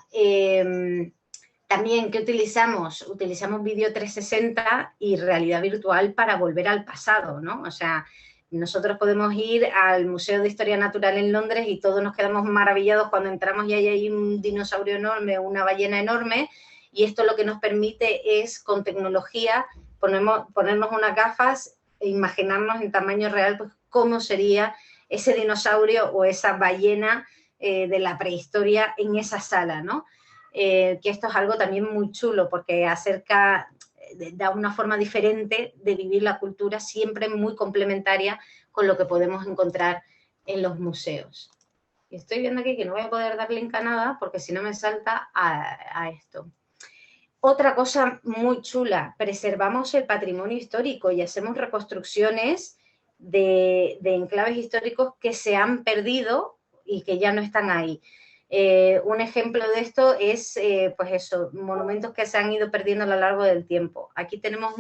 También, ¿qué utilizamos? Utilizamos vídeo 360 y realidad virtual para volver al pasado, ¿no? O sea, nosotros podemos ir al Museo de Historia Natural en Londres y todos nos quedamos maravillados cuando entramos y hay un dinosaurio enorme, una ballena enorme, y esto lo que nos permite es, con tecnología, ponernos unas gafas e imaginarnos en tamaño real pues, cómo sería ese dinosaurio o esa ballena de la prehistoria en esa sala, ¿no? Que esto es algo también muy chulo porque da una forma diferente de vivir la cultura, siempre muy complementaria con lo que podemos encontrar en los museos. Y estoy viendo aquí que no voy a poder dar link a nada porque si no me salta a esto. Otra cosa muy chula, preservamos el patrimonio histórico y hacemos reconstrucciones de enclaves históricos que se han perdido y que ya no están ahí. Un ejemplo de esto es, pues eso, monumentos que se han ido perdiendo a lo largo del tiempo. Aquí tenemos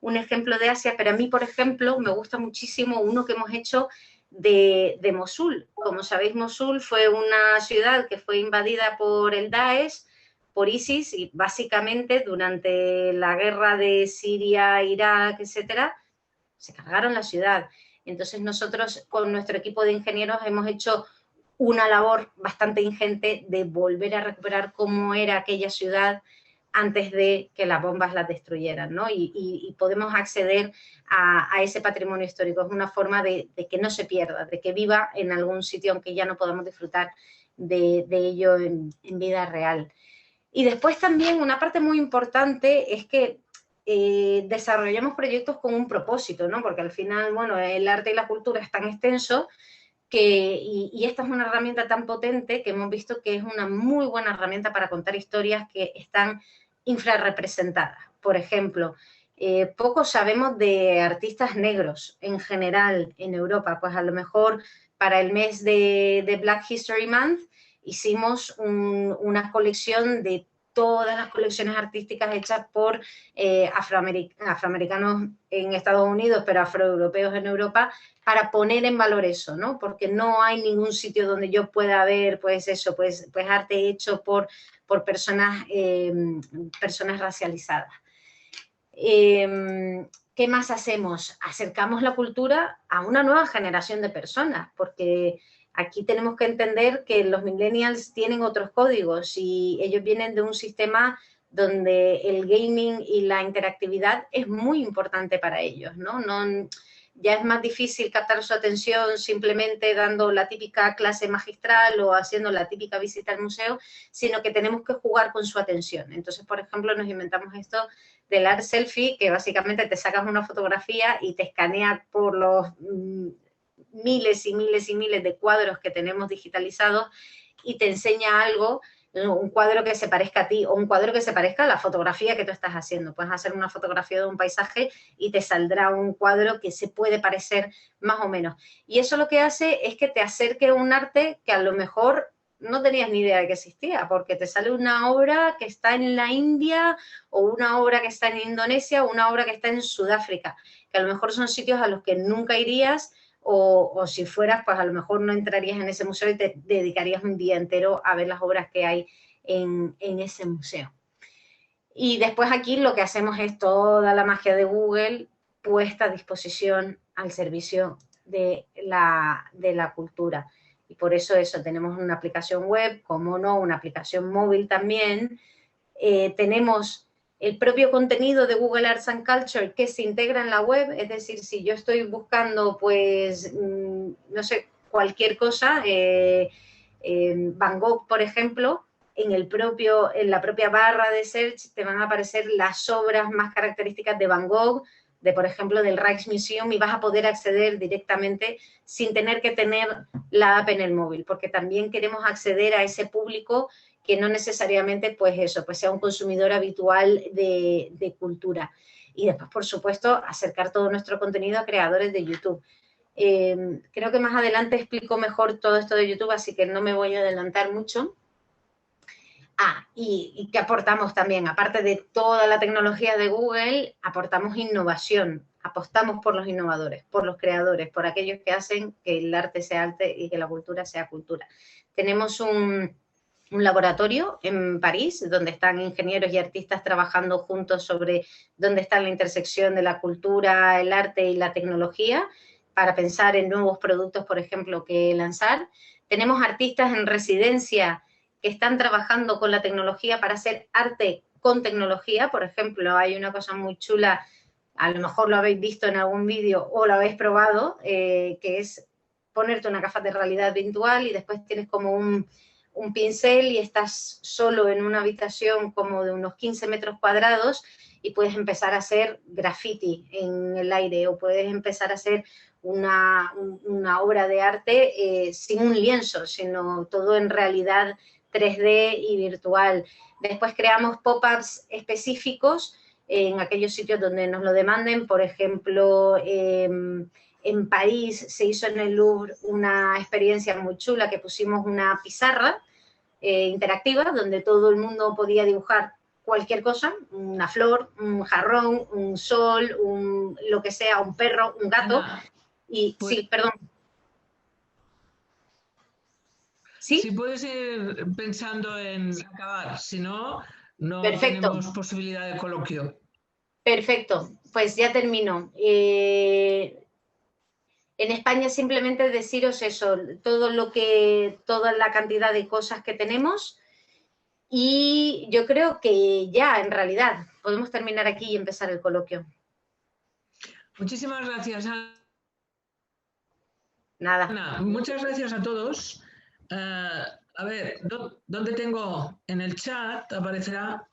un ejemplo de Asia, pero a mí, por ejemplo, me gusta muchísimo uno que hemos hecho de Mosul. Como sabéis, Mosul fue una ciudad que fue invadida por el Daesh, por ISIS, y básicamente durante la guerra de Siria, Irak, etcétera, se cargaron la ciudad. Entonces nosotros con nuestro equipo de ingenieros hemos hecho una labor bastante ingente de volver a recuperar cómo era aquella ciudad antes de que las bombas la destruyeran, ¿no? Y podemos acceder a ese patrimonio histórico. Es una forma de que no se pierda, de que viva en algún sitio, aunque ya no podamos disfrutar de ello en vida real. Y después también una parte muy importante es que desarrollamos proyectos con un propósito, ¿no? Porque al final, bueno, el arte y la cultura es tan extenso y esta es una herramienta tan potente que hemos visto que es una muy buena herramienta para contar historias que están infrarrepresentadas. Por ejemplo, poco sabemos de artistas negros en general en Europa, pues a lo mejor para el mes de Black History Month hicimos una colección de todas las colecciones artísticas hechas por afroamericanos en Estados Unidos, pero afroeuropeos en Europa, para poner en valor eso, ¿no? Porque no hay ningún sitio donde yo pueda ver, pues eso, pues arte hecho por personas racializadas. ¿Qué más hacemos? Acercamos la cultura a una nueva generación de personas, porque aquí tenemos que entender que los millennials tienen otros códigos y ellos vienen de un sistema donde el gaming y la interactividad es muy importante para ellos, ¿no? Ya es más difícil captar su atención simplemente dando la típica clase magistral o haciendo la típica visita al museo, sino que tenemos que jugar con su atención. Entonces, por ejemplo, nos inventamos esto del art selfie, que básicamente te sacas una fotografía y te escanea por los miles y miles y miles de cuadros que tenemos digitalizados y te enseña algo, un cuadro que se parezca a ti o un cuadro que se parezca a la fotografía que tú estás haciendo. Puedes hacer una fotografía de un paisaje y te saldrá un cuadro que se puede parecer más o menos. Y eso lo que hace es que te acerque a un arte que a lo mejor no tenías ni idea de que existía, porque te sale una obra que está en la India o una obra que está en Indonesia o una obra que está en Sudáfrica, que a lo mejor son sitios a los que nunca irías. O si fueras, pues a lo mejor no entrarías en ese museo y te dedicarías un día entero a ver las obras que hay en ese museo. Y después aquí lo que hacemos es toda la magia de Google puesta a disposición al servicio de la cultura. Y por eso tenemos una aplicación web, como no, una aplicación móvil también. Tenemos el propio contenido de Google Arts and Culture que se integra en la web, es decir, si yo estoy buscando, pues, no sé, cualquier cosa, Van Gogh, por ejemplo, en la propia barra de search te van a aparecer las obras más características de Van Gogh, por ejemplo, del Rijksmuseum, y vas a poder acceder directamente sin tener que tener la app en el móvil, porque también queremos acceder a ese público que no necesariamente, pues sea un consumidor habitual de cultura. Y después, por supuesto, acercar todo nuestro contenido a creadores de YouTube. Creo que más adelante explico mejor todo esto de YouTube, así que no me voy a adelantar mucho. Y que aportamos también, aparte de toda la tecnología de Google, aportamos innovación, apostamos por los innovadores, por los creadores, por aquellos que hacen que el arte sea arte y que la cultura sea cultura. Tenemos un laboratorio en París, donde están ingenieros y artistas trabajando juntos sobre dónde está la intersección de la cultura, el arte y la tecnología, para pensar en nuevos productos, por ejemplo, que lanzar. Tenemos artistas en residencia que están trabajando con la tecnología para hacer arte con tecnología. Por ejemplo, hay una cosa muy chula, a lo mejor lo habéis visto en algún vídeo o lo habéis probado, que es ponerte una gafas de realidad virtual y después tienes como un pincel y estás solo en una habitación como de unos 15 metros cuadrados y puedes empezar a hacer graffiti en el aire o puedes empezar a hacer una obra de arte sin un lienzo, sino todo en realidad 3D y virtual. Después creamos pop-ups específicos en aquellos sitios donde nos lo demanden. Por ejemplo, en París se hizo en el Louvre una experiencia muy chula que pusimos una pizarra interactiva donde todo el mundo podía dibujar cualquier cosa, una flor, un jarrón, un sol, lo que sea, un perro, un gato. Ana, y pues, sí, perdón. ¿Sí? Si puedes ir pensando en acabar, si no, no Perfecto. tenemos posibilidad de coloquio. Perfecto, pues ya termino. En España simplemente deciros eso, toda la cantidad de cosas que tenemos, y yo creo que ya en realidad podemos terminar aquí y empezar el coloquio. Muchísimas gracias, Ana. Nada. Muchas gracias a todos. A ver, ¿dónde tengo? En el chat aparecerá.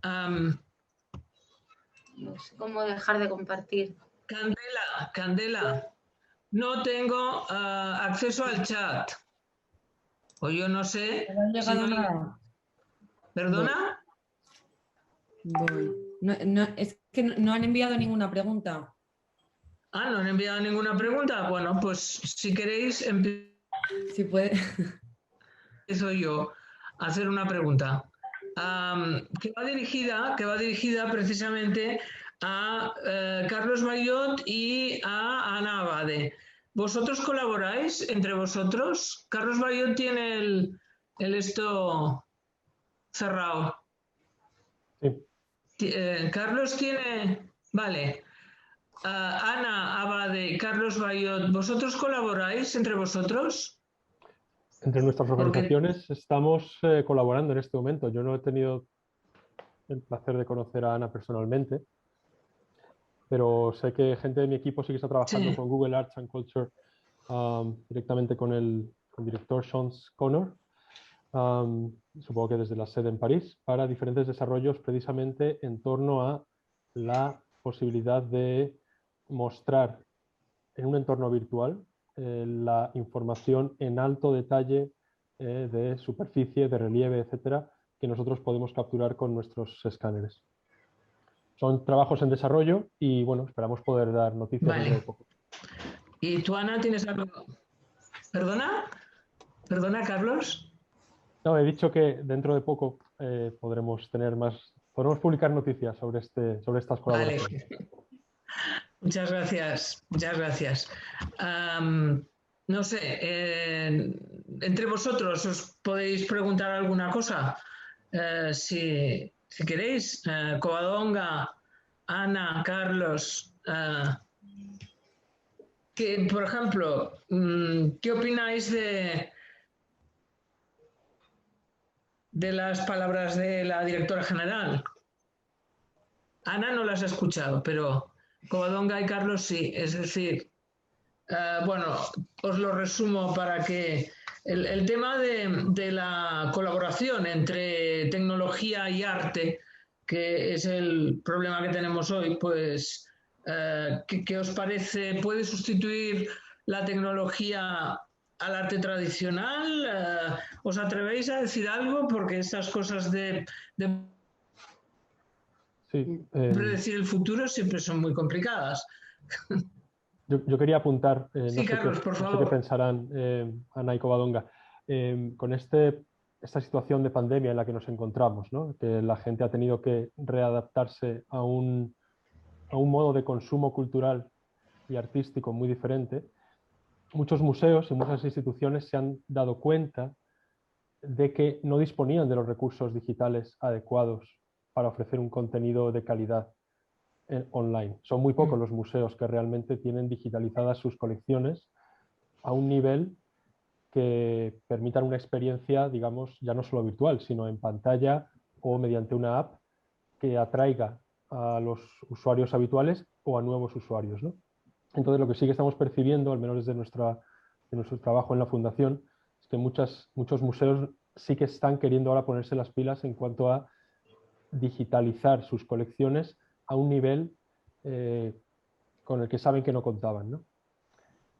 No sé cómo dejar de compartir. Candela, no tengo acceso al chat. O yo no sé. No ha llegado nada. ¿Perdona? Voy. No, es que no han enviado ninguna pregunta. ¿No han enviado ninguna pregunta? Bueno, pues si queréis, Si puede. empiezo yo a hacer una pregunta. Que va dirigida precisamente a Carlos Bayot y a Ana Abade. ¿Vosotros colaboráis entre vosotros? Carlos Bayot tiene el esto cerrado. Sí. Carlos tiene... Vale. Ana Abade, Carlos Bayot, ¿vosotros colaboráis entre vosotros? Entre nuestras organizaciones estamos colaborando en este momento. Yo no he tenido el placer de conocer a Ana personalmente, pero sé que gente de mi equipo sí que está trabajando con Google Arts and Culture directamente con el director Sean Connor, supongo que desde la sede en París, para diferentes desarrollos precisamente en torno a la posibilidad de mostrar en un entorno virtual la información en alto detalle de superficie, de relieve, etcétera, que nosotros podemos capturar con nuestros escáneres. Son trabajos en desarrollo y bueno, esperamos poder dar noticias dentro de poco. ¿Y tú, Ana, tienes algo? ¿Perdona? ¿Perdona, Carlos? No, he dicho que dentro de poco podremos publicar noticias sobre estas colaboraciones. Vale. Muchas gracias, muchas gracias. No sé, entre vosotros os podéis preguntar alguna cosa, si queréis. Covadonga, Ana, Carlos. que, por ejemplo, ¿qué opináis de las palabras de la directora general? Ana no las ha escuchado, pero Covadonga y Carlos sí. Es decir, bueno, os lo resumo para que el tema de la colaboración entre tecnología y arte, que es el problema que tenemos hoy, pues, ¿qué os parece? ¿Puede sustituir la tecnología al arte tradicional? ¿Os atrevéis a decir algo? Porque estas cosas de Sí, predecir el futuro siempre son muy complicadas. yo quería apuntar, Sí, Carlos, por no sé qué favor. pensarán Ana y Covadonga, con esta situación de pandemia en la que nos encontramos, ¿no? Que la gente ha tenido que readaptarse a un modo de consumo cultural y artístico muy diferente. Muchos museos y muchas instituciones se han dado cuenta de que no disponían de los recursos digitales adecuados para ofrecer un contenido de calidad online. Son muy pocos los museos que realmente tienen digitalizadas sus colecciones a un nivel que permitan una experiencia, digamos, ya no solo virtual, sino en pantalla o mediante una app que atraiga a los usuarios habituales o a nuevos usuarios, ¿no? Entonces, lo que sí que estamos percibiendo, al menos desde nuestro trabajo en la Fundación, es que muchos museos sí que están queriendo ahora ponerse las pilas en cuanto a digitalizar sus colecciones a un nivel con el que saben que no contaban, ¿no?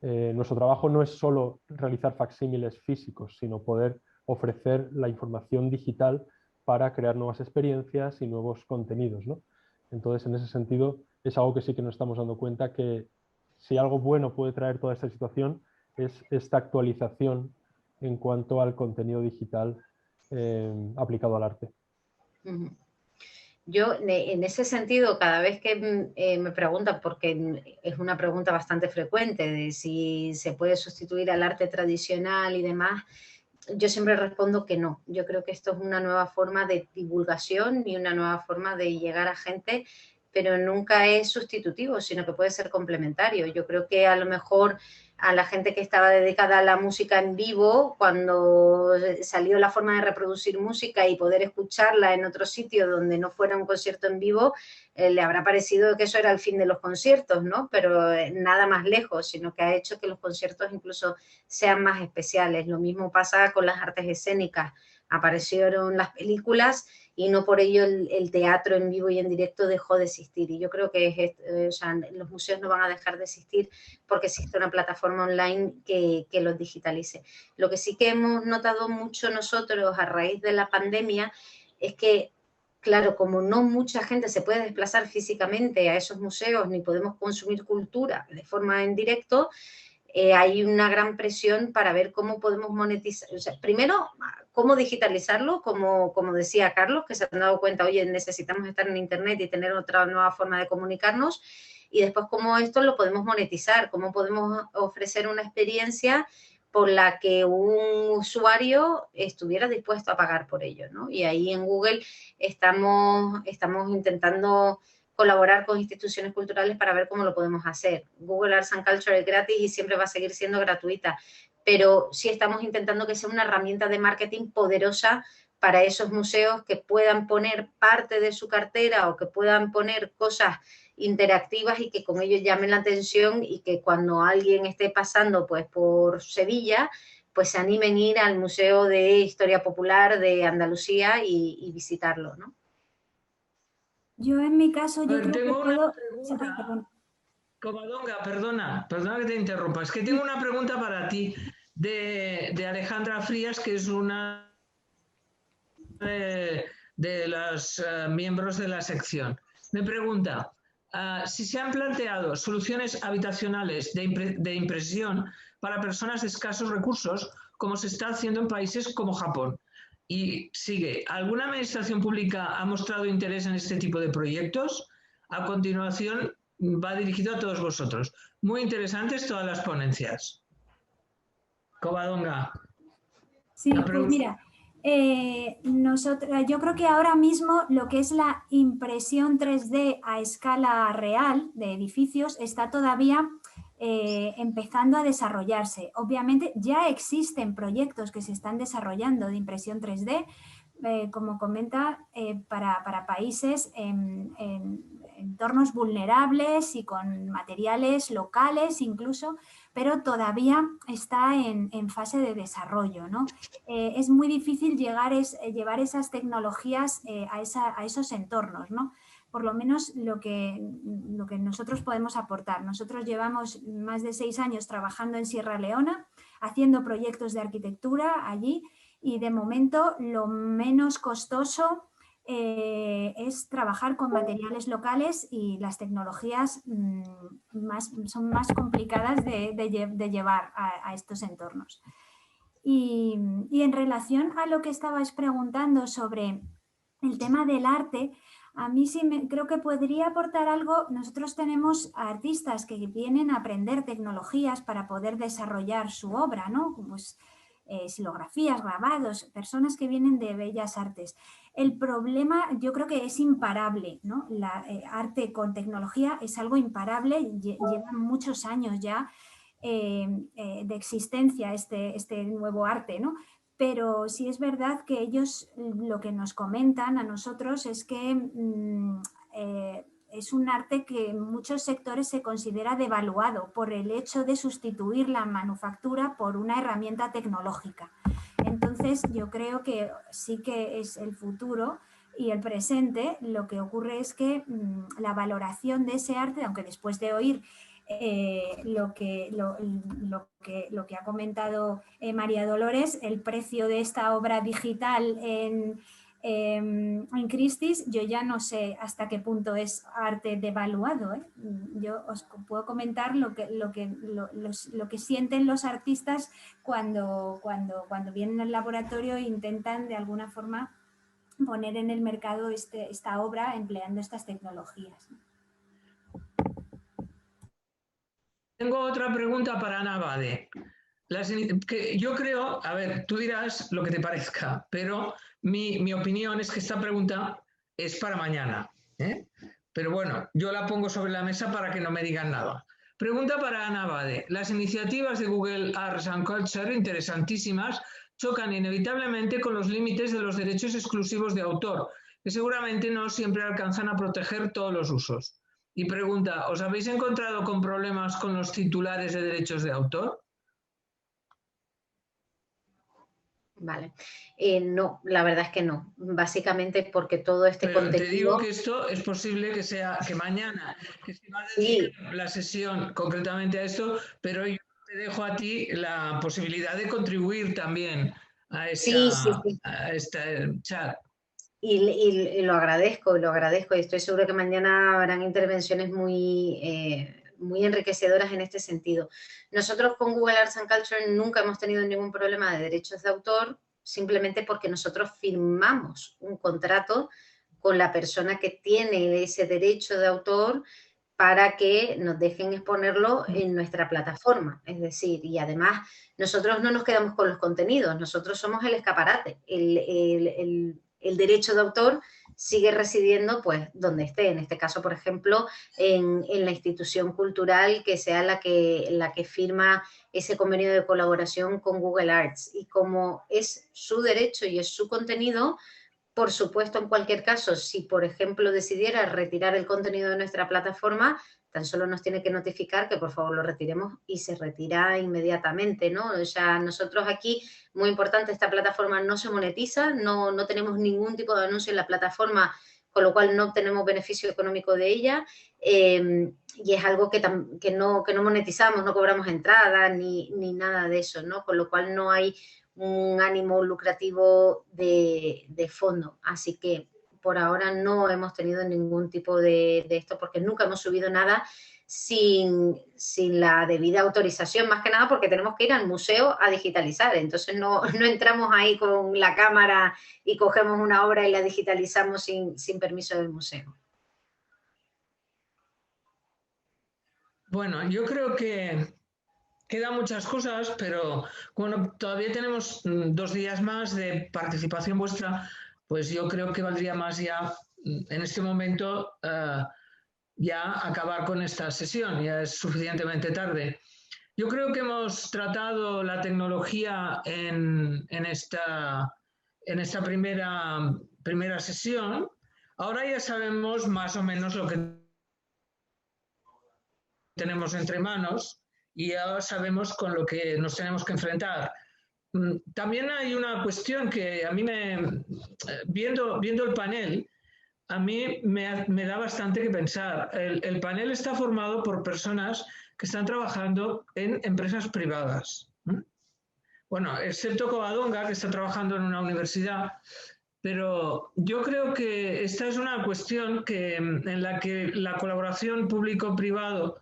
Nuestro trabajo no es solo realizar facsímiles físicos, sino poder ofrecer la información digital para crear nuevas experiencias y nuevos contenidos, ¿no? Entonces, en ese sentido, es algo que sí que nos estamos dando cuenta que si algo bueno puede traer toda esta situación es esta actualización en cuanto al contenido digital aplicado al arte. Yo, en ese sentido, cada vez que me preguntan, porque es una pregunta bastante frecuente de si se puede sustituir al arte tradicional y demás, yo siempre respondo que no. Yo creo que esto es una nueva forma de divulgación y una nueva forma de llegar a gente, pero nunca es sustitutivo, sino que puede ser complementario. Yo creo que a lo mejor a la gente que estaba dedicada a la música en vivo, cuando salió la forma de reproducir música y poder escucharla en otro sitio donde no fuera un concierto en vivo, le habrá parecido que eso era el fin de los conciertos, ¿no? Pero nada más lejos, sino que ha hecho que los conciertos incluso sean más especiales. Lo mismo pasa con las artes escénicas. Aparecieron las películas y no por ello el teatro en vivo y en directo dejó de existir. Y yo creo que o sea, los museos no van a dejar de existir porque existe una plataforma online que los digitalice. Lo que sí que hemos notado mucho nosotros a raíz de la pandemia es que, claro, como no mucha gente se puede desplazar físicamente a esos museos ni podemos consumir cultura de forma en directo, hay una gran presión para ver cómo podemos monetizar. O sea, primero, cómo digitalizarlo, como decía Carlos, que se han dado cuenta, oye, necesitamos estar en Internet y tener otra nueva forma de comunicarnos. Y después, cómo esto lo podemos monetizar, cómo podemos ofrecer una experiencia por la que un usuario estuviera dispuesto a pagar por ello, ¿no? Y ahí en Google estamos intentando colaborar con instituciones culturales para ver cómo lo podemos hacer. Google Arts and Culture es gratis y siempre va a seguir siendo gratuita, pero sí estamos intentando que sea una herramienta de marketing poderosa para esos museos que puedan poner parte de su cartera o que puedan poner cosas interactivas y que con ello llamen la atención y que cuando alguien esté pasando pues por Sevilla, pues se animen a ir al Museo de Historia Popular de Andalucía y visitarlo, ¿no? Yo en mi caso, yo creo que Tengo una puedo... pregunta. Perdón. Covadonga, perdona que te interrumpa. Es que tengo una pregunta para ti de Alejandra Frías, que es una de los miembros de la sección. Me pregunta si se han planteado soluciones habitacionales de impresión para personas de escasos recursos, como se está haciendo en países como Japón. Y sigue, ¿alguna administración pública ha mostrado interés en este tipo de proyectos? A continuación, va dirigido a todos vosotros. Muy interesantes todas las ponencias. Covadonga. Sí, pues mira, yo creo que ahora mismo lo que es la impresión 3D a escala real de edificios está todavía empezando a desarrollarse. Obviamente ya existen proyectos que se están desarrollando de impresión 3D, como comenta, para países en entornos vulnerables y con materiales locales incluso, pero todavía está en fase de desarrollo, ¿no? Es muy difícil llevar esas tecnologías a esos entornos, ¿no? Por lo menos lo que nosotros podemos aportar. Nosotros llevamos más de 6 años trabajando en Sierra Leona, haciendo proyectos de arquitectura allí, y de momento lo menos costoso es trabajar con materiales locales, y las tecnologías son más complicadas de llevar a estos entornos. Y en relación a lo que estabais preguntando sobre el tema del arte, a mí sí creo que podría aportar algo. Nosotros tenemos artistas que vienen a aprender tecnologías para poder desarrollar su obra, ¿no? Pues, silografías, grabados, personas que vienen de bellas artes. El problema yo creo que es imparable, ¿no? La arte con tecnología es algo imparable, lleva muchos años ya de existencia este nuevo arte, ¿no? Pero sí es verdad que ellos lo que nos comentan a nosotros es que es un arte que en muchos sectores se considera devaluado por el hecho de sustituir la manufactura por una herramienta tecnológica. Entonces yo creo que sí que es el futuro y el presente. Lo que ocurre es que la valoración de ese arte, aunque después de oír lo que ha comentado María Dolores, el precio de esta obra digital en Christie's, yo ya no sé hasta qué punto es arte devaluado, ¿eh? Yo os puedo comentar lo que sienten los artistas cuando vienen al laboratorio e intentan de alguna forma poner en el mercado esta obra empleando estas tecnologías. Tengo otra pregunta para Ana Abade. Yo creo, a ver, tú dirás lo que te parezca, pero mi opinión es que esta pregunta es para mañana, ¿eh? Pero bueno, yo la pongo sobre la mesa para que no me digan nada. Pregunta para Ana Abade. Las iniciativas de Google Arts and Culture, interesantísimas, chocan inevitablemente con los límites de los derechos exclusivos de autor, que seguramente no siempre alcanzan a proteger todos los usos. Y pregunta, ¿os habéis encontrado con problemas con los titulares de derechos de autor? Vale. No, la verdad es que no. Básicamente porque todo este contenido... Te digo que esto es posible que mañana que se va a dedicar la sesión concretamente a esto, pero yo te dejo a ti la posibilidad de contribuir también a este chat. Y lo agradezco, y estoy seguro que mañana habrán intervenciones muy enriquecedoras en este sentido. Nosotros con Google Arts and Culture nunca hemos tenido ningún problema de derechos de autor, simplemente porque nosotros firmamos un contrato con la persona que tiene ese derecho de autor para que nos dejen exponerlo en nuestra plataforma. Es decir, y además nosotros no nos quedamos con los contenidos, nosotros somos el escaparate, el derecho de autor sigue residiendo pues donde esté, en este caso, por ejemplo, en la institución cultural que sea la que firma ese convenio de colaboración con Google Arts. Y como es su derecho y es su contenido, por supuesto, en cualquier caso, si por ejemplo decidiera retirar el contenido de nuestra plataforma, tan solo nos tiene que notificar que por favor lo retiremos y se retira inmediatamente, ¿no? O sea, nosotros aquí, muy importante, esta plataforma no se monetiza, no tenemos ningún tipo de anuncio en la plataforma, con lo cual no obtenemos beneficio económico de ella, y es algo que no monetizamos, no cobramos entrada ni nada de eso, ¿no? Con lo cual no hay un ánimo lucrativo de fondo, así que por ahora no hemos tenido ningún tipo de esto, porque nunca hemos subido nada sin la debida autorización, más que nada porque tenemos que ir al museo a digitalizar, entonces no entramos ahí con la cámara y cogemos una obra y la digitalizamos sin permiso del museo. Bueno, yo creo que quedan muchas cosas, pero bueno, todavía tenemos 2 días más de participación vuestra, pues yo creo que valdría más ya en este momento ya acabar con esta sesión, ya es suficientemente tarde. Yo creo que hemos tratado la tecnología en esta primera sesión. Ahora ya sabemos más o menos lo que tenemos entre manos y ya sabemos con lo que nos tenemos que enfrentar. También hay una cuestión que a mí viendo el panel, a mí me da bastante que pensar. El panel está formado por personas que están trabajando en empresas privadas. Bueno, excepto Covadonga, que está trabajando en una universidad, pero yo creo que esta es una cuestión en la que la colaboración público-privado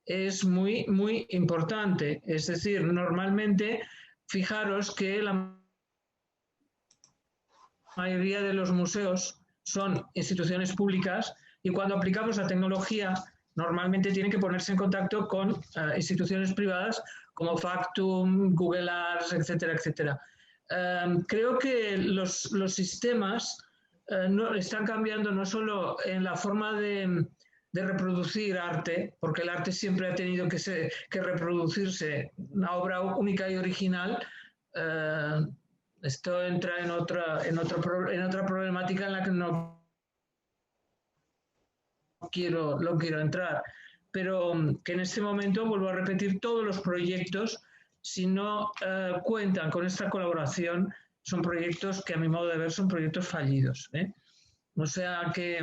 es muy, muy importante. Es decir, normalmente, fijaros que la mayoría de los museos son instituciones públicas y cuando aplicamos la tecnología normalmente tienen que ponerse en contacto con instituciones privadas como Factum, Google Arts, etcétera, etcétera. Creo que los sistemas están cambiando no solo en la forma de reproducir arte, porque el arte siempre ha tenido que reproducirse, una obra única y original. Esto entra en otra problemática en la que no quiero entrar, pero que en este momento, vuelvo a repetir, todos los proyectos, si no cuentan con esta colaboración, son proyectos que a mi modo de ver son proyectos fallidos, ¿eh? O sea que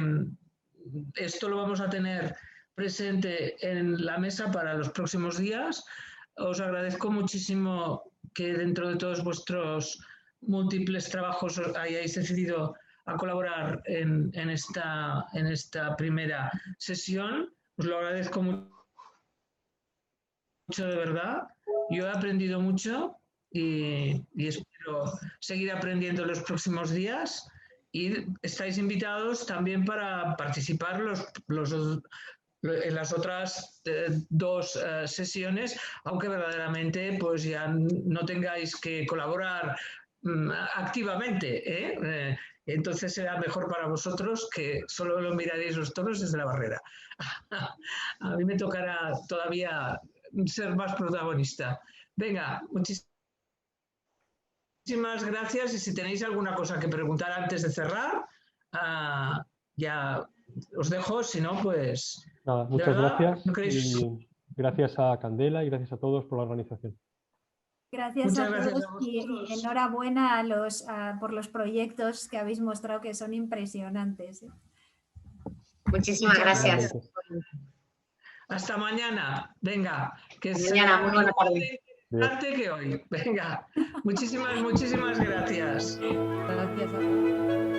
esto lo vamos a tener presente en la mesa para los próximos días. Os agradezco muchísimo que dentro de todos vuestros múltiples trabajos hayáis decidido a colaborar en esta primera sesión. Os lo agradezco mucho de verdad. Yo he aprendido mucho y espero seguir aprendiendo en los próximos días. Y estáis invitados también para participar en las otras dos sesiones, aunque verdaderamente pues ya no tengáis que colaborar activamente, ¿eh? Entonces será mejor para vosotros que solo lo miraréis los toros desde la barrera. A mí me tocará todavía ser más protagonista. Venga, muchísimas gracias y si tenéis alguna cosa que preguntar antes de cerrar, ya os dejo, si no, pues... Nada, muchas gracias ¿no y gracias a Candela y gracias a todos por la organización. Gracias a todos y enhorabuena por los proyectos que habéis mostrado que son impresionantes. Muchísimas gracias. Hasta mañana. Venga, que mañana, muy buena tarde. Que hoy. Venga, muchísimas gracias. Gracias a todos.